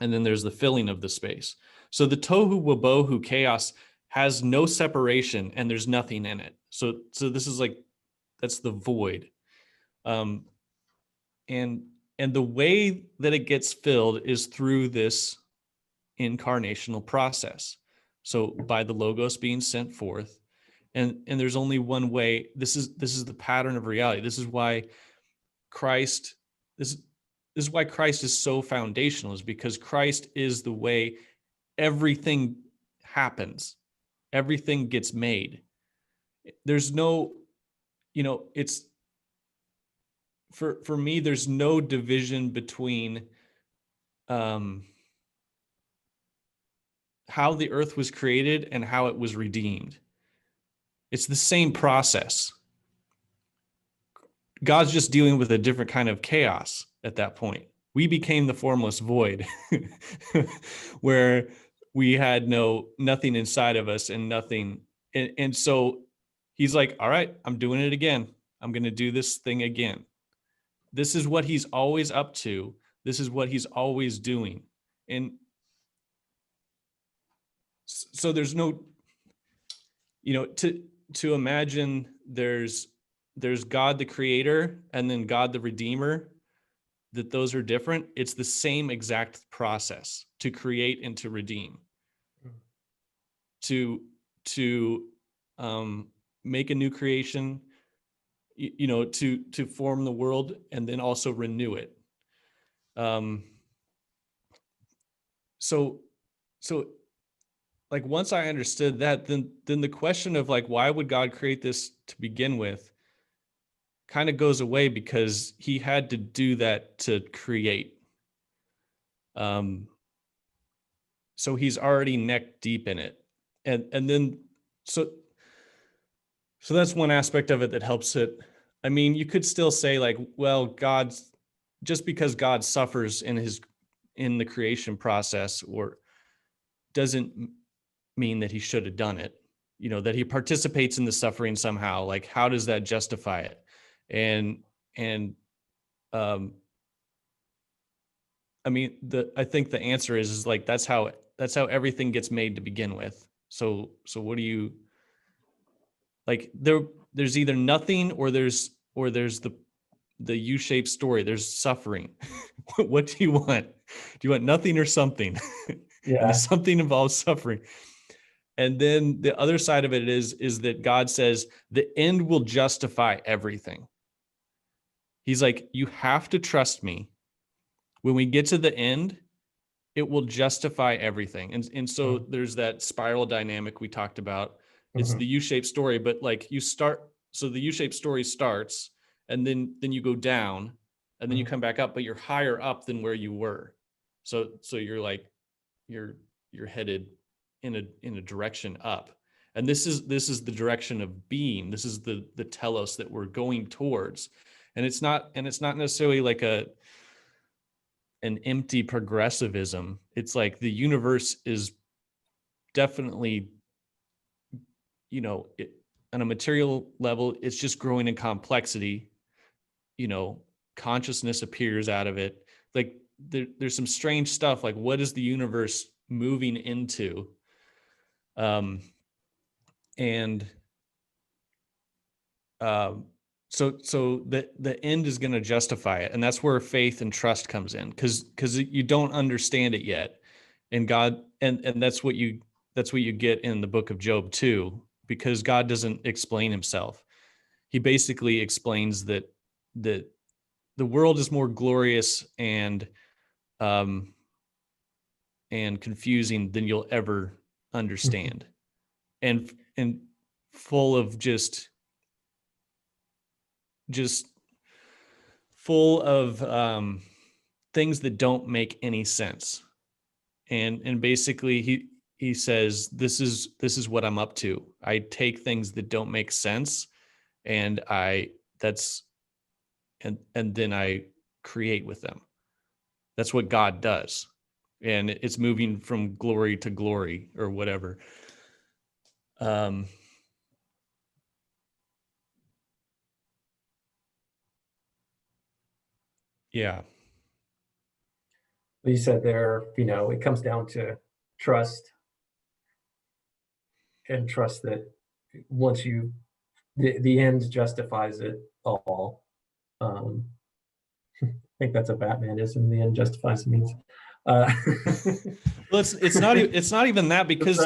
A: and then there's the filling of the space. So the tohu wabohu, chaos, has no separation and there's nothing in it. So this is like, that's the void. And the way that it gets filled is through this incarnational process. So by the Logos being sent forth, and there's only one way. This is the pattern of reality. This is why Christ is so foundational, is because Christ is the way everything happens. Everything gets made. There's no, it's for me, there's no division between how the earth was created and how it was redeemed. It's the same process. God's just dealing with a different kind of chaos at that point. we became the formless void, where we had nothing inside of us and nothing. And so he's like, all right, I'm doing it again. I'm going to do this thing again. This is what he's always up to. This is what he's always doing. And so there's no, to imagine there's God the creator and then God the redeemer, that those are different. It's the same exact process to create and to redeem, to make a new creation, to form the world and then also renew it. So like once I understood that, then the question of like, why would God create this to begin with kind of goes away, because he had to do that to create. So he's already neck deep in it. And then, so that's one aspect of it that helps it. I mean, you could still say like, well, just because God suffers in the creation process, or doesn't mean that he should have done it, that he participates in the suffering somehow. Like, how does that justify it? And I mean, I think the answer is like, that's how everything gets made to begin with. So what do you like? There's either nothing or there's the U-shaped story. There's suffering. What do you want? Do you want nothing or something?
B: Yeah.
A: And the something involves suffering. And then the other side of it is that God says the end will justify everything. He's like, you have to trust me. When we get to the end, it will justify everything. And so there's that spiral dynamic we talked about. It's the U-shaped story, but like so the U-shaped story starts, and then you go down, and then you come back up, but you're higher up than where you were. So you're like, you're headed in a direction up. And this is the direction of being. This is the telos that we're going towards. And it's not necessarily like an empty progressivism. It's like the universe is definitely, on a material level, it's just growing in complexity. Consciousness appears out of it. Like there's some strange stuff. Like, what is the universe moving into? So the end is going to justify it, and that's where faith and trust comes in, because you don't understand it yet, and God, and that's what you get in the book of Job too, because God doesn't explain himself. He basically explains that the world is more glorious and confusing than you'll ever understand, and full of just full of things that don't make any sense. And basically he says, this is what I'm up to. I take things that don't make sense, and then I create with them. That's what God does. And it's moving from glory to glory, or whatever. Yeah.
B: You said there, it comes down to trust, and trust that once the end justifies it all. I think that's a Batmanism. The end justifies means.
A: Well, it's not even that, because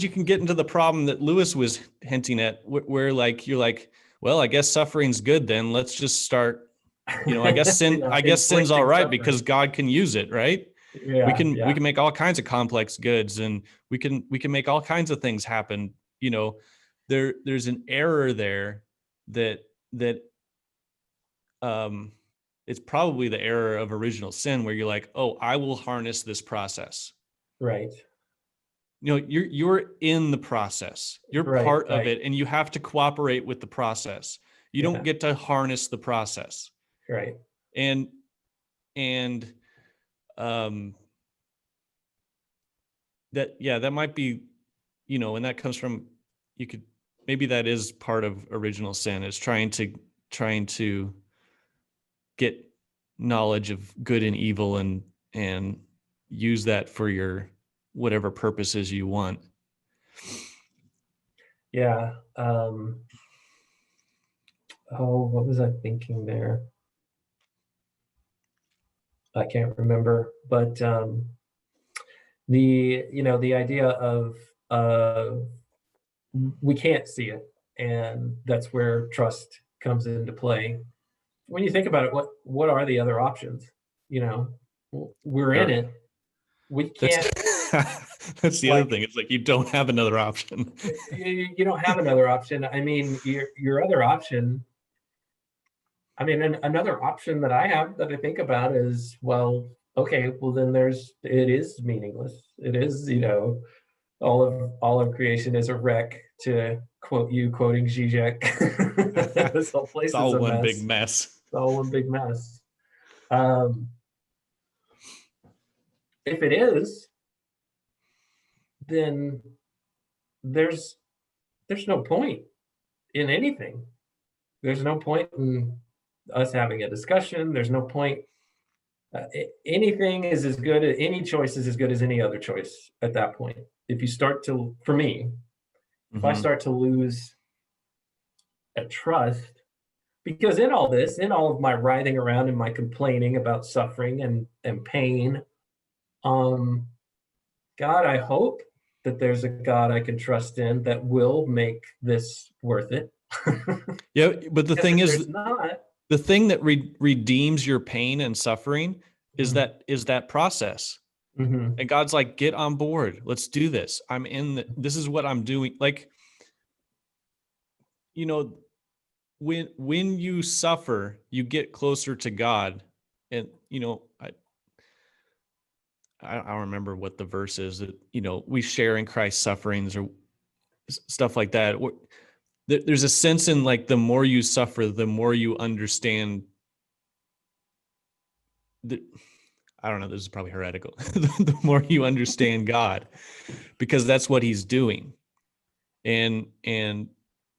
A: you can get into the problem that Lewis was hinting at, where like you're like, well, I guess suffering's good then. Let's just start. I guess sin's all right because God can use it, right?
B: Yeah,
A: we can make all kinds of complex goods, and we can make all kinds of things happen. There's an error there that it's probably the error of original sin, where you're like, oh, I will harness this process.
B: Right.
A: You're in the process. You're part of it, and you have to cooperate with the process. You don't get to harness the process.
B: Right.
A: And and that might be, and that comes from, maybe that is part of original sin, is trying to get knowledge of good and evil and use that for your whatever purposes you want.
B: Yeah. What was I thinking there? I can't remember, but the idea of we can't see it, and that's where trust comes into play. When you think about it, what are the other options? We're in it. We
A: That's
B: can't.
A: that's the other thing. It's like you don't have another option.
B: You don't have another option. I mean, your other option. I mean, another option that I have that I think about is, well, okay, well then it is meaningless. It is, all of creation is a wreck, to quote you quoting Zizek. This whole
A: It's
B: place is
A: all
B: a
A: one
B: mess.
A: big mess.
B: It's all one big mess. If it is, then there's no point in anything. There's no point in us having a discussion. There's no point. Anything is as good. Any choice is as good as any other choice at that point. If you start to, for me, if I start to lose a trust, because in all this, in all of my writhing around and my complaining about suffering and pain, God, I hope that there's a God I can trust in that will make this worth it.
A: Yeah, but the thing is,
B: not,
A: the thing that redeems your pain and suffering is that process. And God's like, get on board. Let's do this. This is what I'm doing. Like, when you suffer, you get closer to God. And, I don't remember what the verse is that, we share in Christ's sufferings or stuff like that. There's a sense in, like, the more you suffer, the more you understand I don't know, this is probably heretical. The more you understand God, because that's what he's doing. And it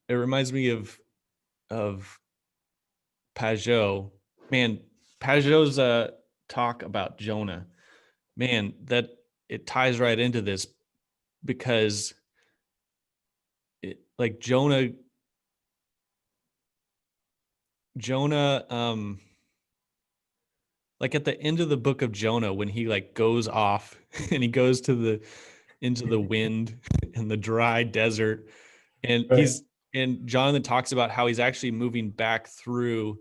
A: reminds me of Pajot. Man, Pajot's talk about Jonah. Man, that it ties right into this, because like Jonah like at the end of the book of Jonah, when he like goes off and he goes into the wind and the dry desert, and
B: right.
A: and Jonathan talks about how he's actually moving back through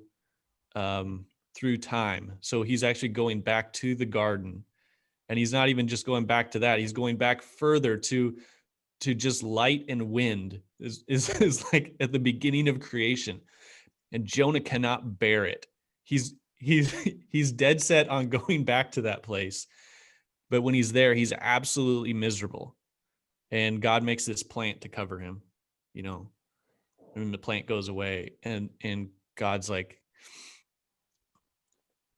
A: time. So he's actually going back to the garden, and he's not even just going back to that. He's going back further to just light and wind is like at the beginning of creation. And Jonah cannot bear it. He's dead set on going back to that place. But when he's there, he's absolutely miserable. And God makes this plant to cover him, and the plant goes away. And God's like,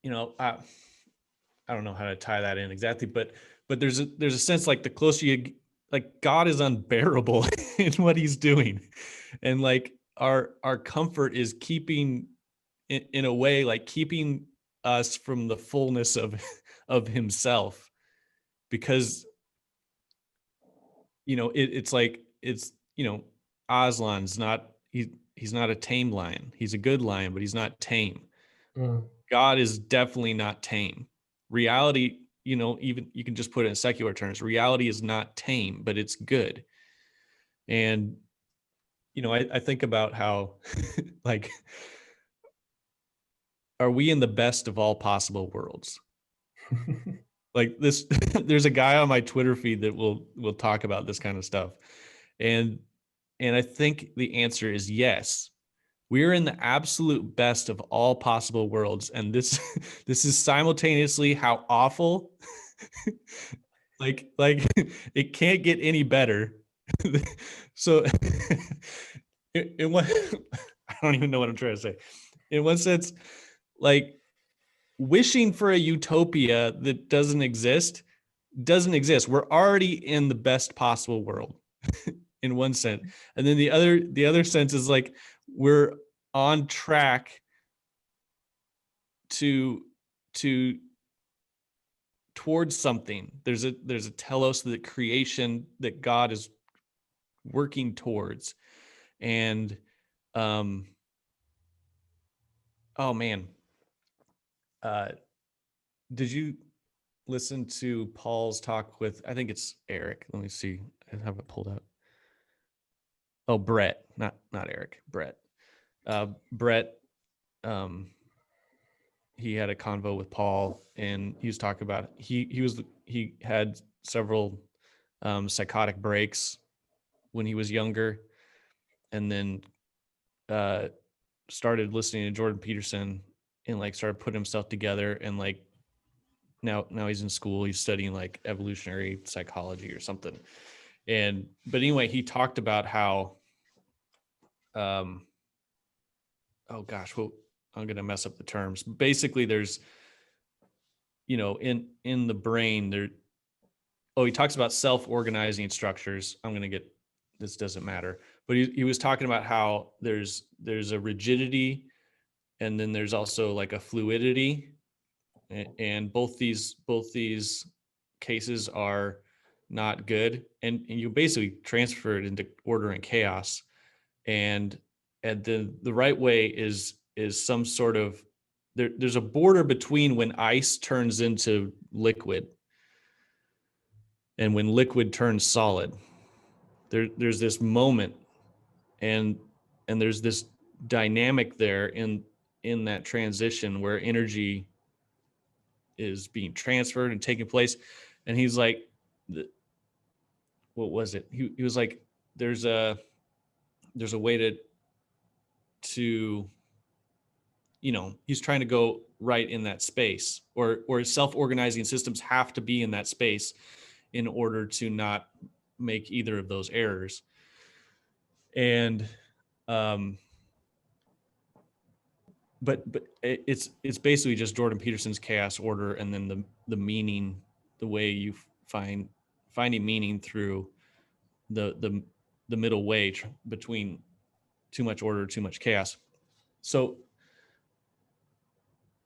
A: I don't know how to tie that in exactly, but there's a sense, like, the closer you, like, God is unbearable in what he's doing. And like our comfort is keeping, in a way, like keeping us from the fullness of himself, because it's like, Aslan's not, he's not a tame lion. He's a good lion, but he's not tame. God is definitely not tame. Reality, even you can just put it in secular terms, reality is not tame, but it's good. And I think about how like, are we in the best of all possible worlds? Like this, there's a guy on my Twitter feed that will talk about this kind of stuff. And I think the answer is yes. We're in the absolute best of all possible worlds. And this this is simultaneously how awful, like it can't get any better. So in one, I don't even know what I'm trying to say. In one sense, like, wishing for a utopia that doesn't exist. We're already in the best possible world in one sense. And then the other sense is like we're on track to towards something. There's a telos, that creation that God is working towards. And oh man, did you listen to Paul's talk with, I think it's Eric, let me see, I have it pulled up. Oh, Brett, not Eric, Brett. Brett, he had a convo with Paul, and he was talking about he had several psychotic breaks when he was younger, and then started listening to Jordan Peterson and like started putting himself together, and like now he's in school, he's studying like evolutionary psychology or something. But anyway, he talked about how oh gosh, well, I'm gonna mess up the terms. Basically, there's, you know, in the brain there. Oh, he talks about self-organizing structures. This doesn't matter, but he was talking about how there's a rigidity, and then there's also like a fluidity, and both these cases are not good, and you basically transfer it into order and chaos, and the right way is some sort of there's a border between when ice turns into liquid and when liquid turns solid. There's this moment, and there's this dynamic there in that transition where energy is being transferred and taking place. And he's like, what was it? He was like, there's a way to, you know, he's trying to go right in that space, or self-organizing systems have to be in that space in order to not make either of those errors. And but it's basically just Jordan Peterson's chaos order, and then the meaning, the way you finding meaning through the middle way between too much order, too much chaos. So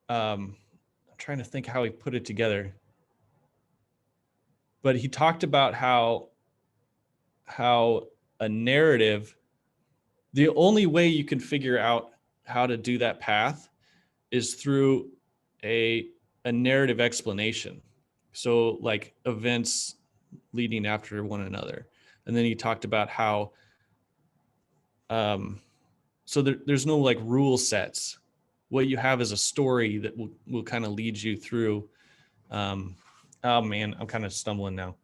A: I'm trying to think how he put it together, but he talked about how a narrative, the only way you can figure out how to do that path is through a narrative explanation. So like events leading after one another. And then he talked about how so there's no like rule sets. What you have is a story that will kind of lead you through. Oh man, I'm kind of stumbling now.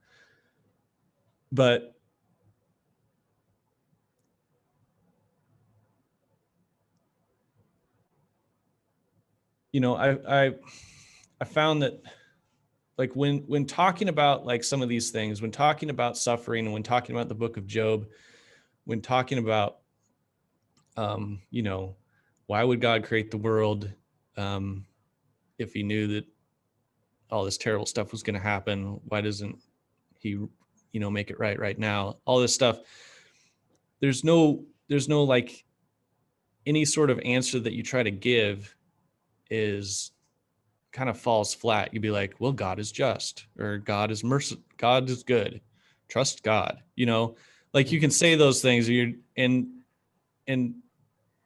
A: But you know, I found that like when talking about like some of these things, when talking about suffering, and when talking about the book of Job, when talking about you know, why would God create the world if he knew that all this terrible stuff was going to happen? Why doesn't he, you know, make it right now? All this stuff. There's no like any sort of answer that you try to give is kind of falls flat. You'd be like, well, God is just, or God is merciful, God is good, trust God, you know, like you can say those things, and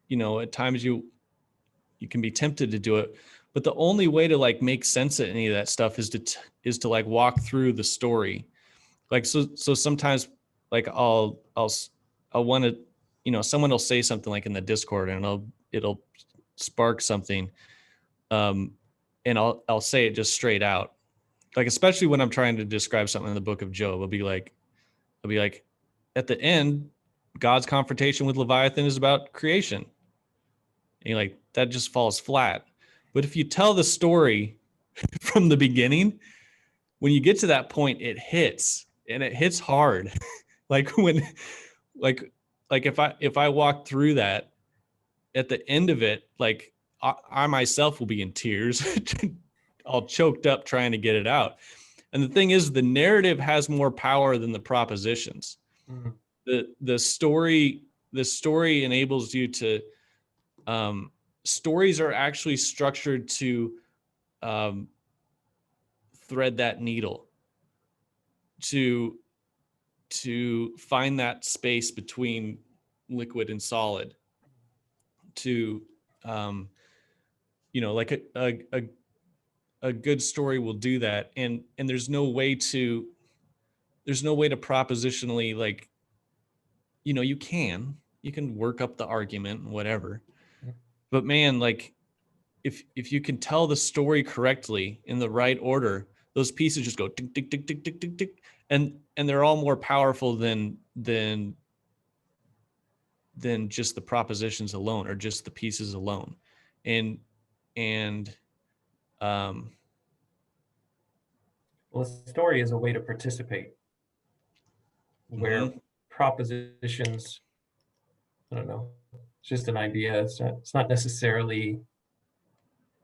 A: you know, at times you can be tempted to do it, but the only way to like make sense of any of that stuff is to like walk through the story. Like so sometimes like I'll want to, you know, someone will say something like in the Discord, and it'll spark something, and I'll say it just straight out, like especially when I'm trying to describe something in the book of Job. I'll be like at the end, God's confrontation with Leviathan is about creation. And you're like, that just falls flat. But if you tell the story from the beginning, when you get to that point, it hits, and it hits hard. Like when, like if I walk through that, at the end of it, like I myself will be in tears, all choked up trying to get it out. And the thing is, the narrative has more power than the propositions.
B: Mhm.
A: The story enables you to stories are actually structured to thread that needle, to find that space between liquid and solid, to like a good story will do that, and there's no way to propositionally, like, you can work up the argument and whatever, but man, like, if you can tell the story correctly in the right order, those pieces just go tick tick tick tick tick tick tick, and they're all more powerful than just the propositions alone or just the pieces alone. And
B: Well, a story is a way to participate, where
A: mhm.
B: propositions, I don't know, it's just an idea. It's not necessarily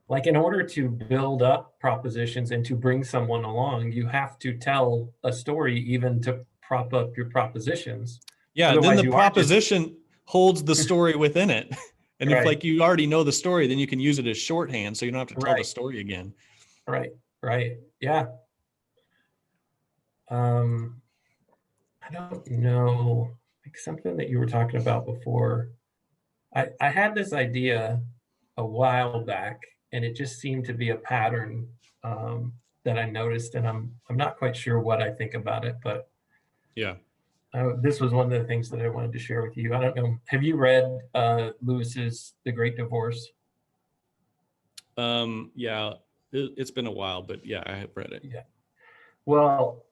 B: like, in order to build up propositions and to bring someone along, you have to tell a story even to prop up your propositions.
A: Yeah, then
B: Otherwise,
A: the
B: you are just
A: proposition holds the story within it. And if,
B: right,
A: like, you already know the story, then you can use it as shorthand so you don't have to tell the
B: right,
A: story again.
B: right, right. Yeah. Um, I don't know, like something that you were talking about before. I had this idea a while back, and it just seemed to be a pattern that I noticed, and I'm not quite sure what I think about it, but
A: Yeah.
B: this was one of the things that I wanted to share with you. I don't know. Have you read Lewis's The Great Divorce?
A: Yeah, it's been a while, but yeah, I have read it.
B: Yeah. Well,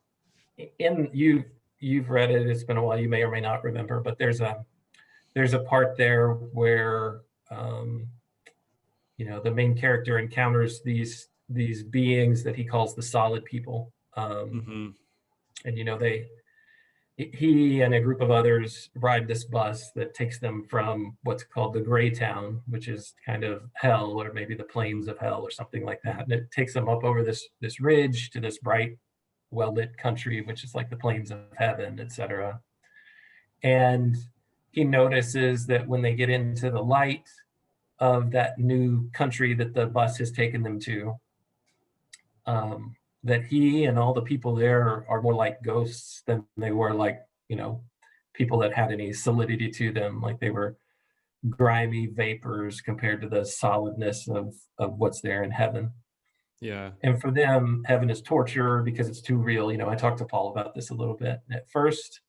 B: in you've read it. It's been a while. You may or may not remember, but there's a part there where um, the main character encounters these beings that he calls the solid people,
A: Mm-hmm.
B: and he and a group of others ride this bus that takes them from what's called the Gray Town, which is kind of hell, or maybe the plains of hell, or something like that. And it takes them up over this ridge to this bright, well-lit country, which is like the plains of heaven, etc. And he notices that when they get into the light of that new country that the bus has taken them to, that he and all the people there are more like ghosts than they were like, people that had any solidity to them. Like, they were grimy vapors compared to the solidness of what's there in heaven.
A: Yeah.
B: And for them, heaven is torture because it's too real. I talked to Paul about this a little bit. And at first,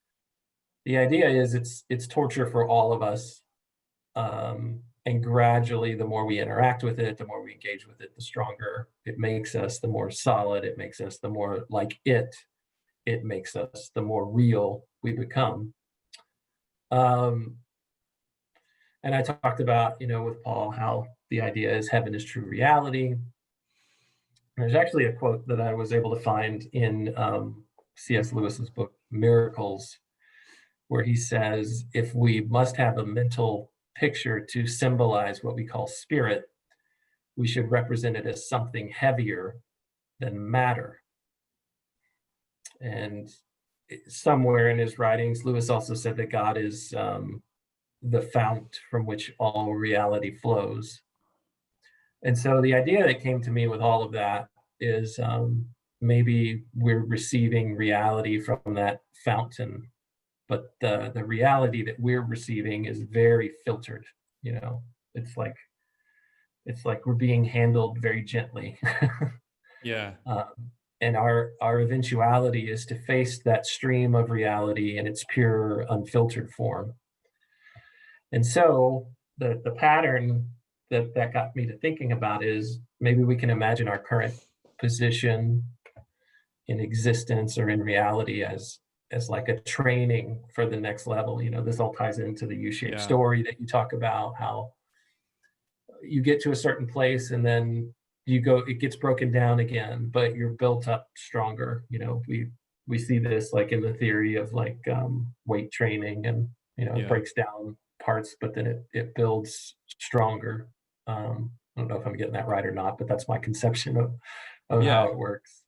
B: the idea is it's torture for all of us. And gradually, the more we interact with it, the more we engage with it, the stronger it makes us, the more solid it makes us, the more like it makes us, the more real we become. Um, and I talked about, with Paul, how the idea is heaven is true reality. There's actually a quote that I was able to find in C.S. Lewis's book, Miracles, where he says, if we must have a mental picture to symbolize what we call spirit, we should represent it as something heavier than matter. And somewhere in his writings, Lewis also said that God is the fount from which all reality flows. And so the idea that came to me with all of that is, maybe we're receiving reality from that fountain, but the reality that we're receiving is very filtered. It's like we're being handled very gently.
A: Yeah.
B: And our eventuality is to face that stream of reality in its pure, unfiltered form. And so the pattern that got me to thinking about is, maybe we can imagine our current position in existence or in reality as like a training for the next level. This all ties into the U-shaped
A: Yeah.
B: story that you talk about, how you get to a certain place and then it gets broken down again, but you're built up stronger. We see this like in the theory of like weight training, and it
A: Yeah.
B: breaks down parts, but then it builds stronger. I don't know if I'm getting that right or not, but that's my conception of
A: Yeah.
B: how it works.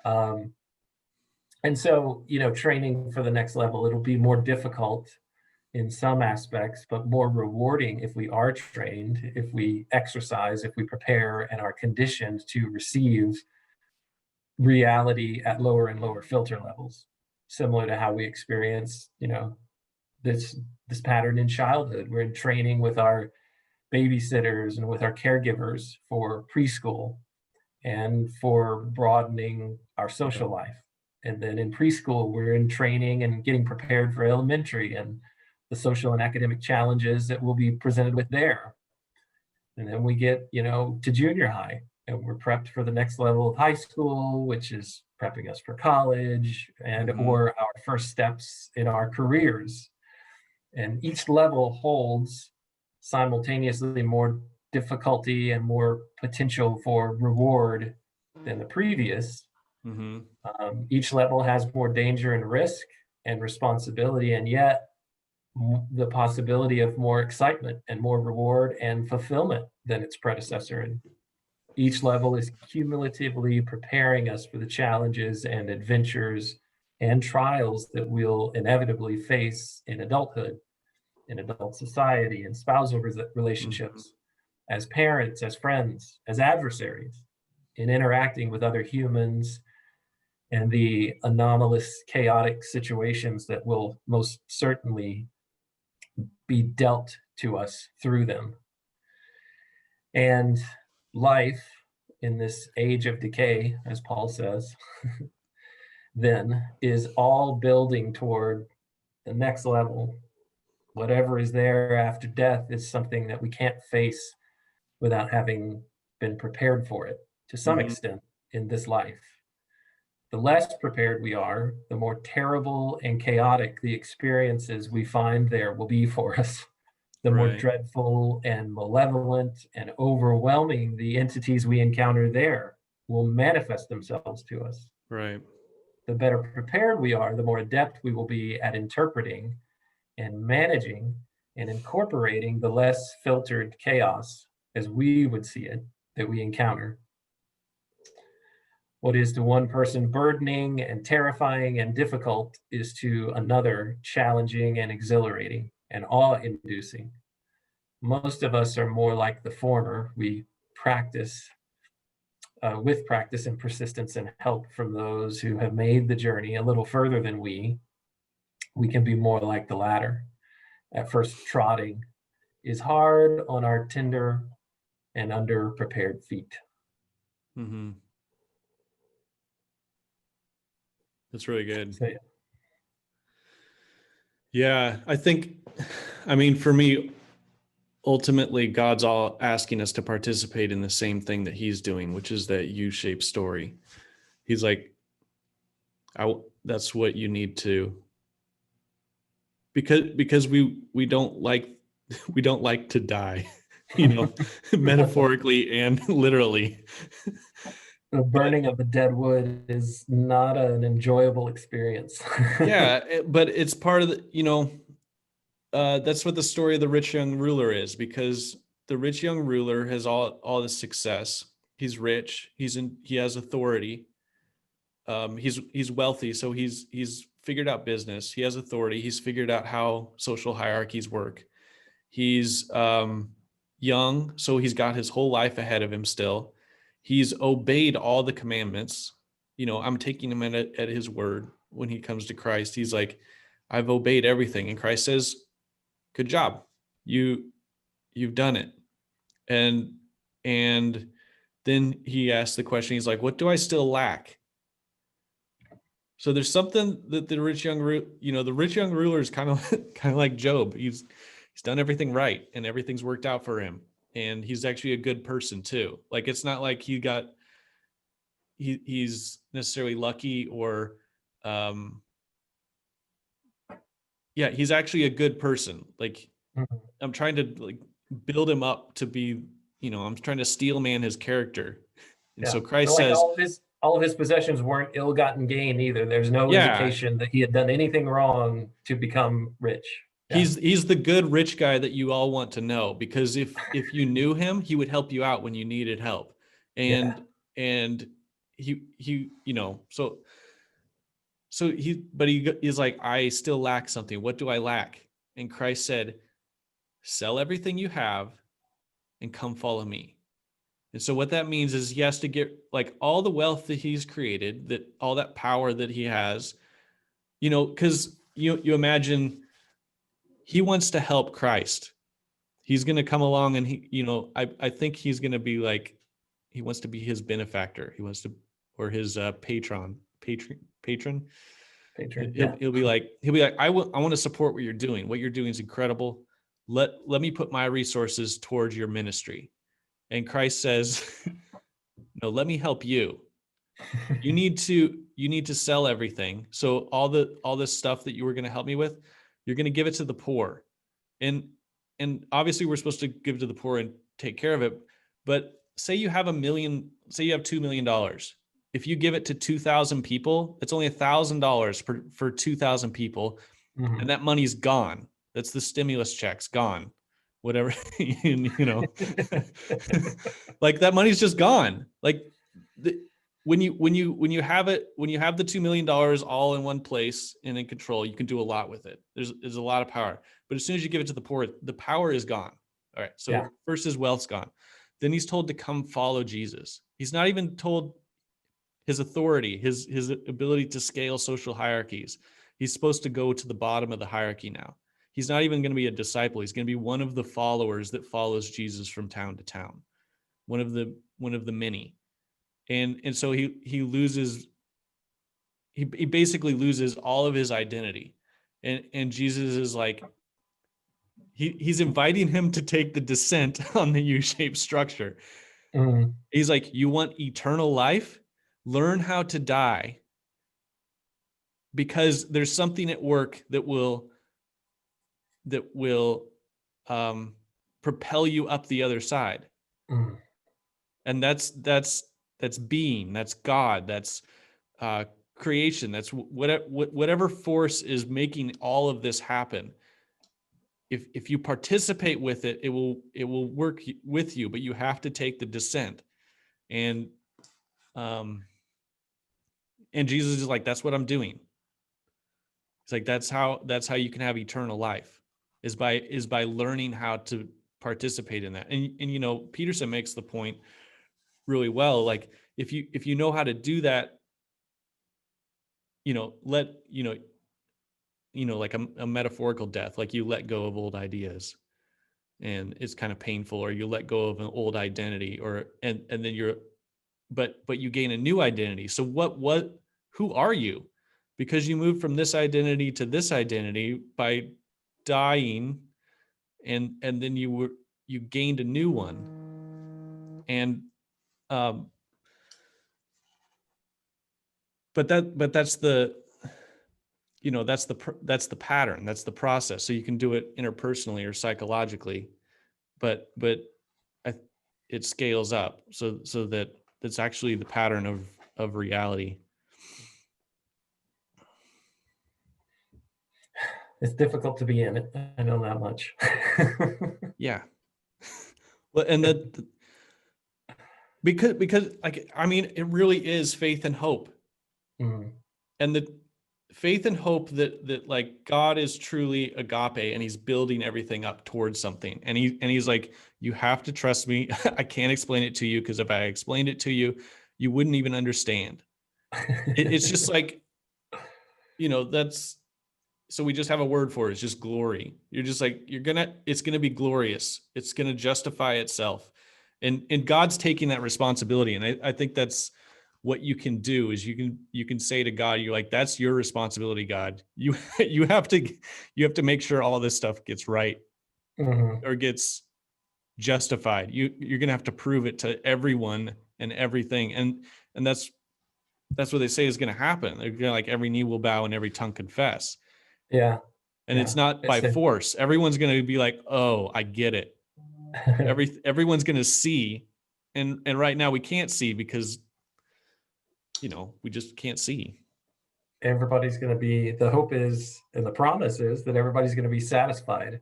B: And so, training for the next level, it'll be more difficult in some aspects, but more rewarding if we are trained, if we exercise, if we prepare and are conditioned to receive reality at lower and lower filter levels, similar to how we experience, this pattern in childhood. We're in training with our babysitters and with our caregivers for preschool and for broadening our social life. And then in preschool, we're in training and getting prepared for elementary and the social and academic challenges that we'll be presented with there. And then we get, to junior high, and we're prepped for the next level of high school, which is prepping us for college and or our first steps in our careers. And each level holds simultaneously more difficulty and more potential for reward than the previous. Each level has more danger and risk and responsibility, and yet the possibility of more excitement and more reward and fulfillment than its predecessor. And each level is cumulatively preparing us for the challenges and adventures and trials that we'll inevitably face in adulthood, in adult society, in spousal relationships, as parents, as friends, as adversaries, in interacting with other humans, and the anomalous, chaotic situations that will most certainly be dealt to us through them. And life in this age of decay, as Paul says, then is all building toward the next level. Whatever is there after death is something that we can't face without having been prepared for it to some extent in this life. The less prepared we are, the more terrible and chaotic the experiences we find there will be for us. The more dreadful and malevolent and overwhelming the entities we encounter there will manifest themselves to us.
A: Right.
B: The better prepared we are, the more adept we will be at interpreting and managing and incorporating the less filtered chaos as we would see it that we encounter. What is to one person burdening and terrifying and difficult is to another challenging and exhilarating and awe-inducing. Most of us are more like the former. We practice with practice and persistence and help from those who have made the journey a little further than we can be more like the latter. At first, trotting is hard on our tender and under-prepared feet.
A: That's really good.
B: So,
A: yeah, I mean, for me, ultimately, God's all asking us to participate in the same thing that he's doing, which is that U-shaped story. He's like, that's what you need to, because we don't like to die, metaphorically and literally.
B: The burning of the dead wood is not an enjoyable experience.
A: Yeah, but it's part of the, that's what the story of the rich young ruler is, because the rich young ruler has all this success. He's rich. He has authority. He's wealthy, so he's figured out business. He has authority. He's figured out how social hierarchies work. He's young, so he's got his whole life ahead of him still. He's obeyed all the commandments. I'm taking him at his word when he comes to Christ. He's like, I've obeyed everything. And Christ says, good job. You've done it. And then he asks the question, he's like, what do I still lack? So there's something that the rich young ruler is kind of like Job. He's done everything right and everything's worked out for him. And he's actually a good person too. Like, it's not like he's necessarily lucky or, he's actually a good person. Like, I'm trying to build him up to be, I'm trying to steel man his character. And so Christ says,
B: all of his possessions weren't ill-gotten gain either. There's no indication that he had done anything wrong to become rich.
A: He's the good rich guy that you all want to know, because if you knew him, he would help you out when you needed help. And he but he is like, I still lack something. What do I lack? And Christ said, sell everything you have and come follow me. And so what that means is he has to get like all the wealth that he's created, that all that power that he has, because you imagine he wants to help Christ. He's going to come along and I think he's going to be like, he wants to be his benefactor. He wants to, or his patron. He'll be like, I want to support what you're doing. What you're doing is incredible. Let me put my resources towards your ministry. And Christ says, no, let me help you. You need to sell everything. So all this stuff that you were going to help me with, you're going to give it to the poor. And obviously we're supposed to give to the poor and take care of it. But say you have $2 million. If you give it to 2,000 people, it's only $1,000 for 2,000 people. Mm-hmm. And that money's gone. That's the stimulus checks gone. Whatever, like that money's just gone. Like when you have the $2 million all in one place and in control, you can do a lot with it. There's a lot of power. But as soon as you give it to the poor, the power is gone. All right. So first his wealth's gone. Then he's told to come follow Jesus. He's not even told his authority, his ability to scale social hierarchies. He's supposed to go to the bottom of the hierarchy now. He's not even going to be a disciple. He's going to be one of the followers that follows Jesus from town to town. One of the many. And so he basically loses all of his identity. And Jesus is like, he's inviting him to take the descent on the U-shaped structure. Mm-hmm. He's like, you want eternal life? Learn how to die, because there's something at work that will propel you up the other side. Mm. And that's being, that's God, that's creation, that's whatever force is making all of this happen. If you participate with it, it will work with you, but you have to take the descent. And Jesus is like, that's what I'm doing. It's like, that's how you can have eternal life, is by learning how to participate in that. And Peterson makes the point really well. Like if you know how to do that, like a metaphorical death, like you let go of old ideas and it's kind of painful, or you let go of an old identity, and then but you gain a new identity. So who are you? Because you moved from this identity to this identity by dying, and then you gained a new one. And but that's the pattern, that's the process. So you can do it interpersonally or psychologically, but it scales up so that that's actually the pattern of reality.
B: It's difficult to be in it. I know that much.
A: Yeah. Well, and that because like, I mean, it really is faith and hope. Mm-hmm. And the faith and hope that like God is truly agape, and he's building everything up towards something. And he's like, you have to trust me. I can't explain it to you, because if I explained it to you, you wouldn't even understand. It's just like, so we just have a word for it. It's just glory. You're just like, it's going to be glorious. It's going to justify itself. And God's taking that responsibility. And I think that's what you can do, is you can say to God, you're like, that's your responsibility, God. You have to make sure all this stuff gets right, mm-hmm. or gets justified. You're going to have to prove it to everyone and everything. And that's what they say is going to happen. They're going to, like, every knee will bow and every tongue confess.
B: Yeah.
A: And it's not by force. Everyone's going to be like, oh, I get it. Everyone's going to see. And right now we can't see because, we just can't see.
B: everybody's going to be, the hope is, and the promise is that everybody's going to be satisfied,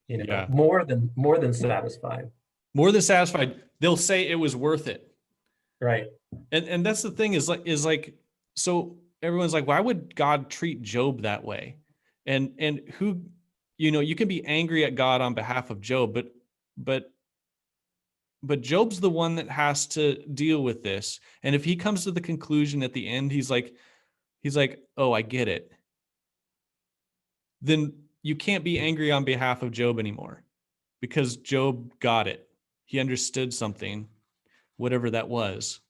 A: Yeah.
B: more than satisfied.
A: More than satisfied. They'll say it was worth it.
B: Right.
A: And that's the thing is like, so everyone's like, why would God treat Job that way? And who, you can be angry at God on behalf of Job, but Job's the one that has to deal with this. And if he comes to the conclusion at the end, he's like, oh, I get it. Then you can't be angry on behalf of Job anymore, because Job got it. He understood something, whatever that was.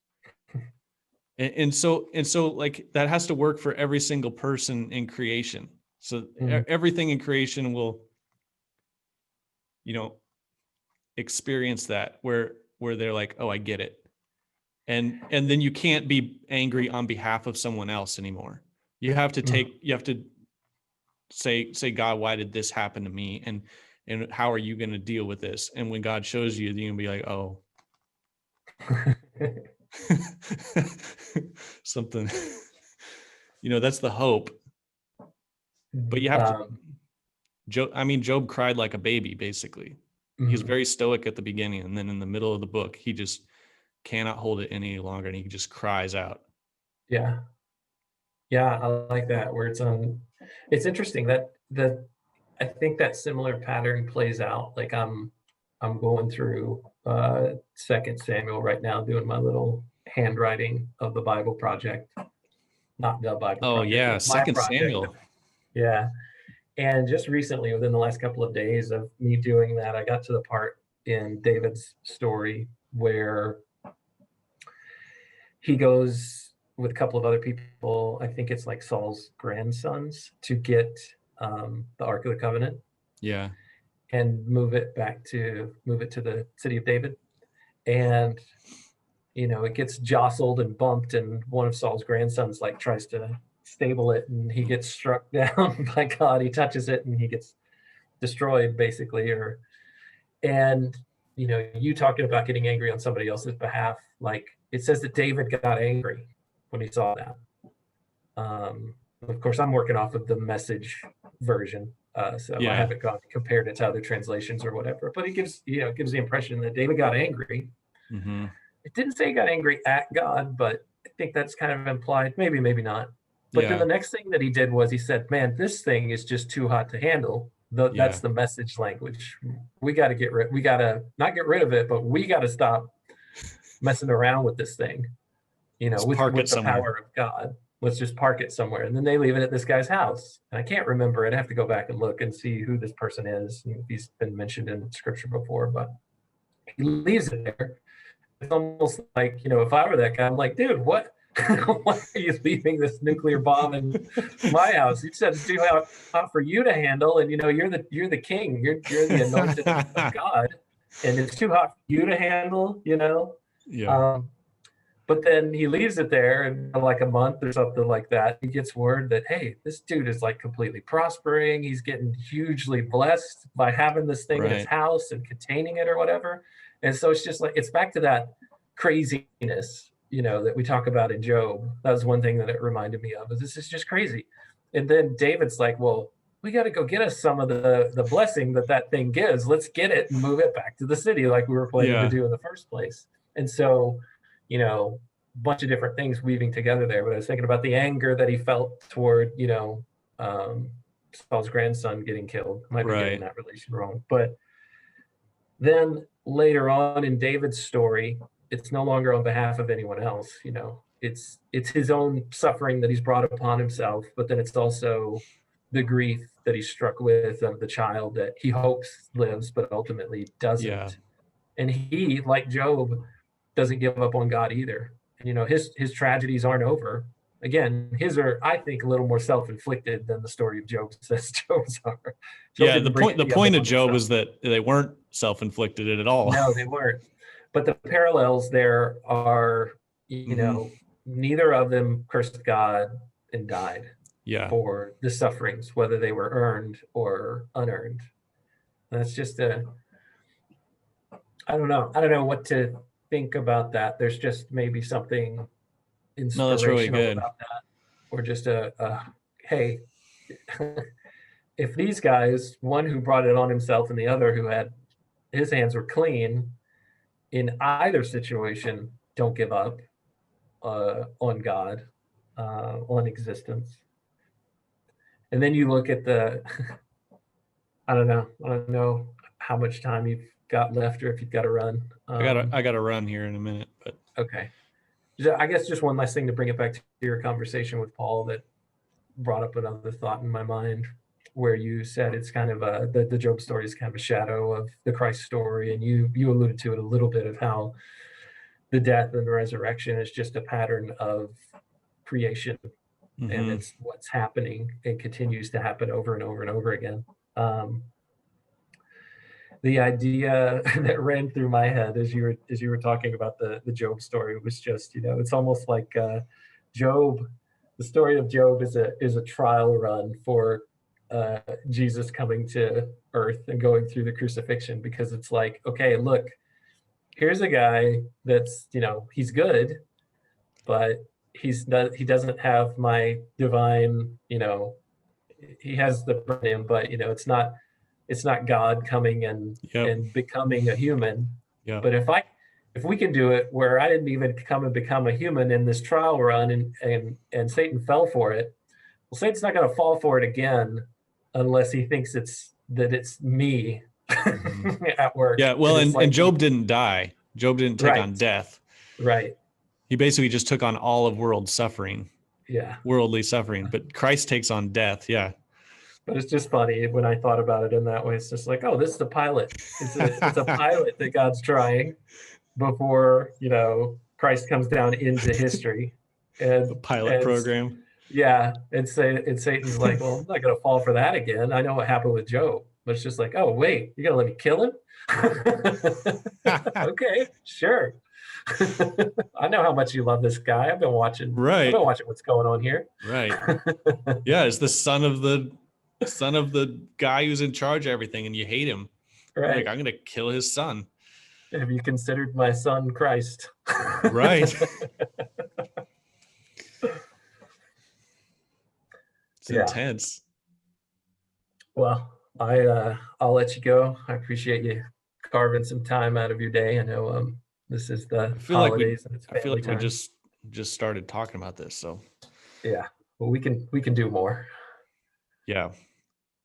A: And so like that has to work for every single person in creation. So everything in creation will, experience that where they're like, oh, I get it. And then you can't be angry on behalf of someone else anymore. You have to say, God, why did this happen to me? And how are you going to deal with this? And when God shows you, you're going to be like, oh, something, that's the hope. But you have to, Job cried like a baby, basically. He's very stoic at the beginning, and then in the middle of the book, he just cannot hold it any longer, and he just cries out.
B: Yeah. Yeah, I like that, where it's interesting that I think that similar pattern plays out. Like I'm going through 2nd Samuel right now, doing my little handwriting of the Bible project. Not the Bible
A: Oh
B: project,
A: yeah,
B: but my
A: 2nd
B: project.
A: Samuel.
B: Yeah. And just recently, within the last couple of days of me doing that, I got to the part in David's story where he goes with a couple of other people, I think it's like Saul's grandsons, to get the Ark of the Covenant.
A: Yeah.
B: And move it to the city of David. And it gets jostled and bumped, and one of Saul's grandsons like tries to stable it, and he gets struck down by God. He touches it and he gets destroyed, basically. And you talking about getting angry on somebody else's behalf, like it says that David got angry when he saw that. Of course, I'm working off of the Message version, so I haven't compared it to other translations or whatever. But it gives the impression that David got angry.
A: Mm-hmm.
B: It didn't say he got angry at God, but I think that's kind of implied. Maybe not. But then the next thing that he did was he said, "Man, this thing is just too hot to handle." That's the Message language. We got to not get rid of it, but we got to stop messing around with this thing. With the power of God. Let's just park it somewhere. And then they leave it at this guy's house. And I can't remember it. I have to go back and look and see who this person is. He's been mentioned in scripture before, but he leaves it there. It's almost like, if I were that guy, I'm like, dude, what? Why are you leaving this nuclear bomb in my house? You said it's too hot for you to handle. And, you're the king. You're the anointed of God. And it's too hot for you to handle,
A: Yeah.
B: But then he leaves it there, and like a month or something like that, he gets word that, hey, this dude is like completely prospering. He's getting hugely blessed by having this thing in his house and containing it or whatever. And so it's just like, it's back to that craziness, that we talk about in Job. That was one thing that it reminded me of, is this is just crazy. And then David's like, well, we got to go get us some of the blessing that thing gives. Let's get it and move it back to the city like we were planning to do in the first place. And so, bunch of different things weaving together there. But I was thinking about the anger that he felt toward, Saul's grandson getting killed. Might be getting that relation wrong. But then later on in David's story, it's no longer on behalf of anyone else. It's his own suffering that he's brought upon himself, but then it's also the grief that he's struck with of the child that he hopes lives, but ultimately doesn't. Yeah. And he, like Job, doesn't give up on God either. His tragedies aren't over. Again, his are, I think, a little more self-inflicted than the story of Job says Job's are. Job
A: the point of Job is that they weren't self-inflicted at all.
B: No, they weren't. But the parallels there are, neither of them cursed God and died for the sufferings, whether they were earned or unearned. That's just I don't know what to think about that. There's just maybe something inspirational about that. or just hey, if these guys, one who brought it on himself and the other who had his hands were clean, in either situation, don't give up on God, on existence. And then you look at the, I don't know how much time you've got left or if you've got to run.
A: I gotta run here in a minute, but
B: okay. I guess just one last thing to bring it back to your conversation with Paul that brought up another thought in my mind, where you said it's kind of the Job story is kind of a shadow of the Christ story, and you alluded to it a little bit of how the death and the resurrection is just a pattern of creation, and it's what's happening and continues to happen over and over and over again. The idea that ran through my head as you were talking about the Job story was just, it's almost like Job. The story of Job is a trial run for Jesus coming to earth and going through the crucifixion, because it's like, okay, look, here's a guy that's, he's good, but he doesn't have my divine, he has the brain in him, but it's not God coming and becoming a human.
A: Yep.
B: But if we can do it where I didn't even come and become a human in this trial run, and Satan fell for it, well, Satan's not going to fall for it again unless he thinks it's me at work.
A: Yeah, well, and Job didn't die. Job didn't take on death.
B: Right.
A: He basically just took on all of world suffering.
B: Yeah.
A: Worldly suffering. But Christ takes on death. Yeah.
B: But it's just funny when I thought about it in that way. It's just like, oh, this is the pilot. It's a pilot that God's trying before, Christ comes down into history. And
A: the pilot program.
B: Yeah. And Satan's like, well, I'm not going to fall for that again. I know what happened with Job. But it's just like, oh, wait, you're going to let me kill him? Okay, sure. I know how much you love this guy. I've been watching.
A: Right.
B: I've been watching what's going on here.
A: Right. Yeah, it's the son of the guy who's in charge of everything, and you hate him.
B: Right.
A: Like, I'm gonna kill his son.
B: Have you considered my son Christ?
A: Right. It's intense.
B: Well, I'll let you go. I appreciate you carving some time out of your day. I know this is the holidays, and it's family
A: I feel like
B: time.
A: we just started talking about this, so
B: yeah. Well, we can do more.
A: Yeah.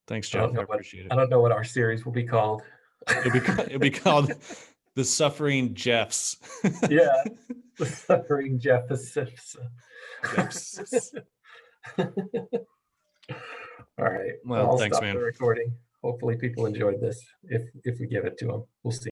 A: Thanks, Jeff. I appreciate it.
B: I don't know what our series will be called.
A: It'll be called The Suffering Jeffs.
B: Yeah. The Suffering Jeffs. All right.
A: Well,
B: I'll
A: thanks,
B: stop
A: man.
B: the recording. Hopefully people enjoyed this if we give it to them. We'll see.